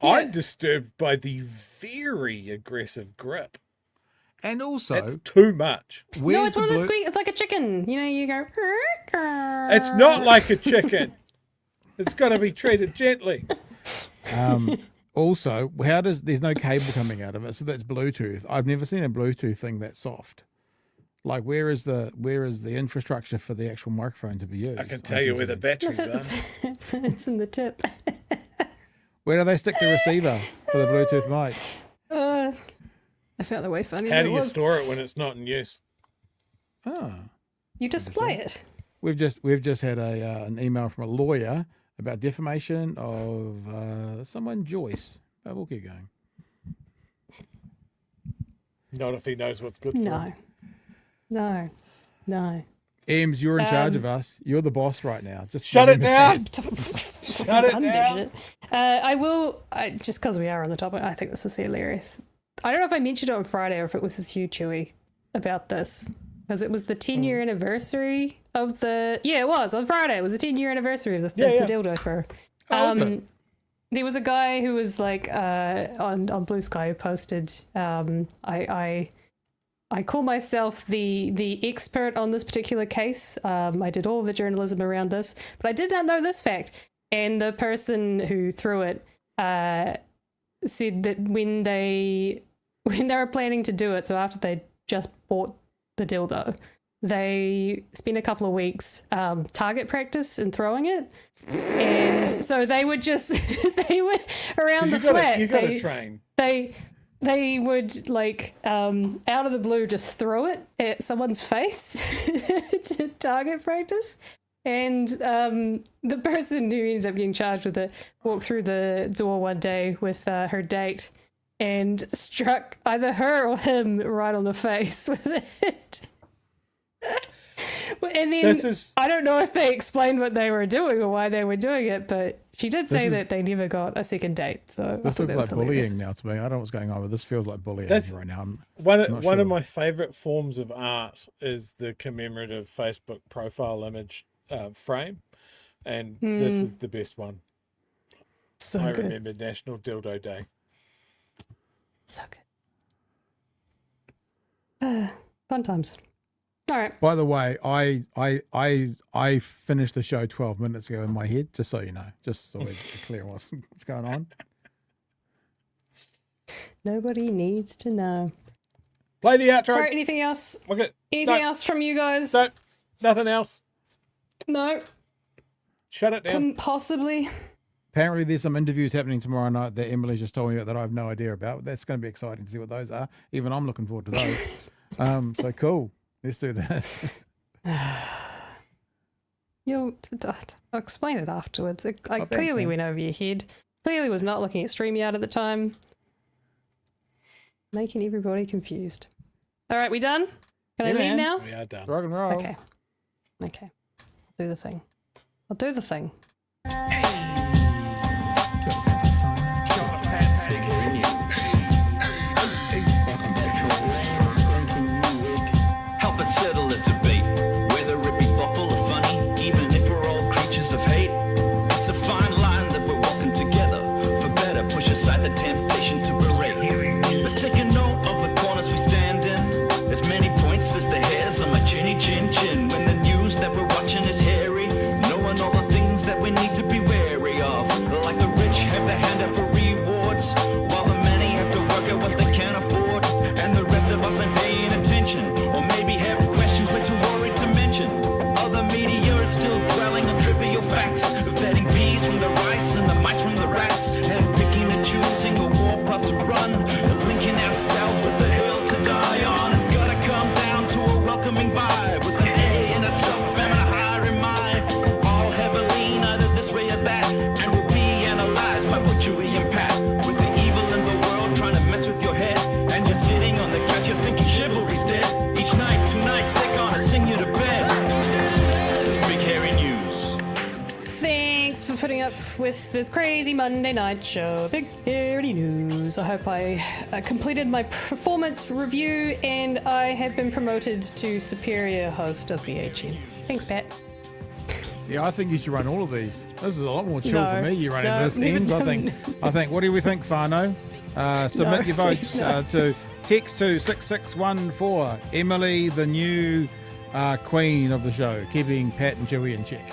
I'm disturbed by the very aggressive grip. And also, it's too much. No, it's one of those squeak. It's like a chicken. You know, you go. It's not like a chicken. It's got to be treated gently. Also, there's no cable coming out of it, so that's Bluetooth. I've never seen a Bluetooth thing that soft. Like, where is the infrastructure for the actual microphone to be used? I can tell you where the batteries are. It's in the tip. Where do they stick the receiver for the Bluetooth mic? I found the way funny. How do you store it when it's not in use? You display it. We've just had an email from a lawyer about defamation of someone, Joyce. But we'll keep going. Not if he knows what's good for him. No. Eames, you're in charge of us. You're the boss right now. Just shut it down. Shut it down. I will, just because we are on the topic, I think this is hilarious. I don't know if I mentioned it on Friday or if it was with you, Chewy, about this. Because it was the 10-year anniversary of the... Yeah, it was. On Friday. It was the 10-year anniversary of the dildo throw. There was a guy who was like on Blue Sky who posted, I call myself the expert on this particular case. I did all the journalism around this, but I did not know this fact. And the person who threw it said that when they were planning to do it, so after they just bought the dildo, they spent a couple of weeks target practice in throwing it, and so they would just around the flat. You got to train. They would like out of the blue just throw it at someone's face to target practice. And the person who ended up getting charged with it walked through the door one day with her date and struck either her or him right on the face with it. And then I don't know if they explained what they were doing or why they were doing it, but she did say that they never got a second date. So this looks like bullying now to me. I don't know what's going on, but this feels like bullying right now. One of my favourite forms of art is the commemorative Facebook profile image frame, and this is the best one. So I good. remember National Dildo Day. So good. Fun times. All right. By the way, I finished the show 12 minutes ago in my head, just so you know, just so we're clear what's going on. Nobody needs to know. Play the outro. All right, anything else? Okay. Anything else from you guys? No, nothing else. No. Shut it down. Couldn't possibly. Apparently there's some interviews happening tomorrow night that Emily just told me about that I have no idea about. That's going to be exciting to see what those are. Even I'm looking forward to those. So cool. Let's do this. I'll explain it afterwards. It clearly went over your head. Clearly was not looking at StreamYard at the time. Making everybody confused. All right, we done? Can I leave now? We are done. Rock and roll. Okay. I'll do the thing. I'll do the thing. Help us settle a debate, whether it be thoughtful or funny, even if we're all creatures of hate. It's a fine line that we're walking together. For better, push aside the temptation to berate. Let's take a note of the corners we stand in. As many points as the hairs on my chinny chin chin. When the news that we're watching is hairy, knowing all the things that we need to be wary. up with this crazy Monday night show. Big hairy news. I hope I completed my performance review and I have been promoted to superior host of BHN. Thanks, Pat. Yeah, I think you should run all of these. This is a lot more chill for me. You running this never Eames. I think. What do we think, Whānau? Submit your votes to text to 6614. Emily, the new queen of the show, keeping Pat and Chewie in check.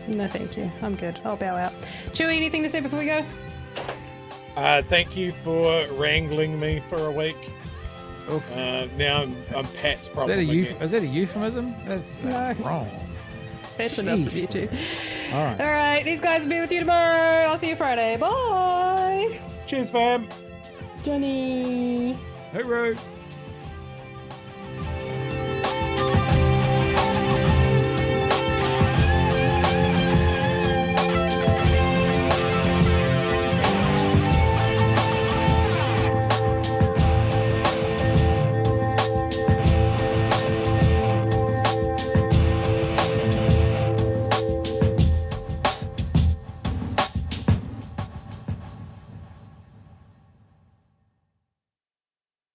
No, thank you. I'm good. I'll bow out. Chewie, anything to say before we go? Thank you for wrangling me for a week. Now I'm Pat's problem. Is that a euphemism? That's wrong. That's enough of you two. All right. All right. These guys will be with you tomorrow. I'll see you Friday. Bye. Cheers, fam. Johnny. Hey, Ray.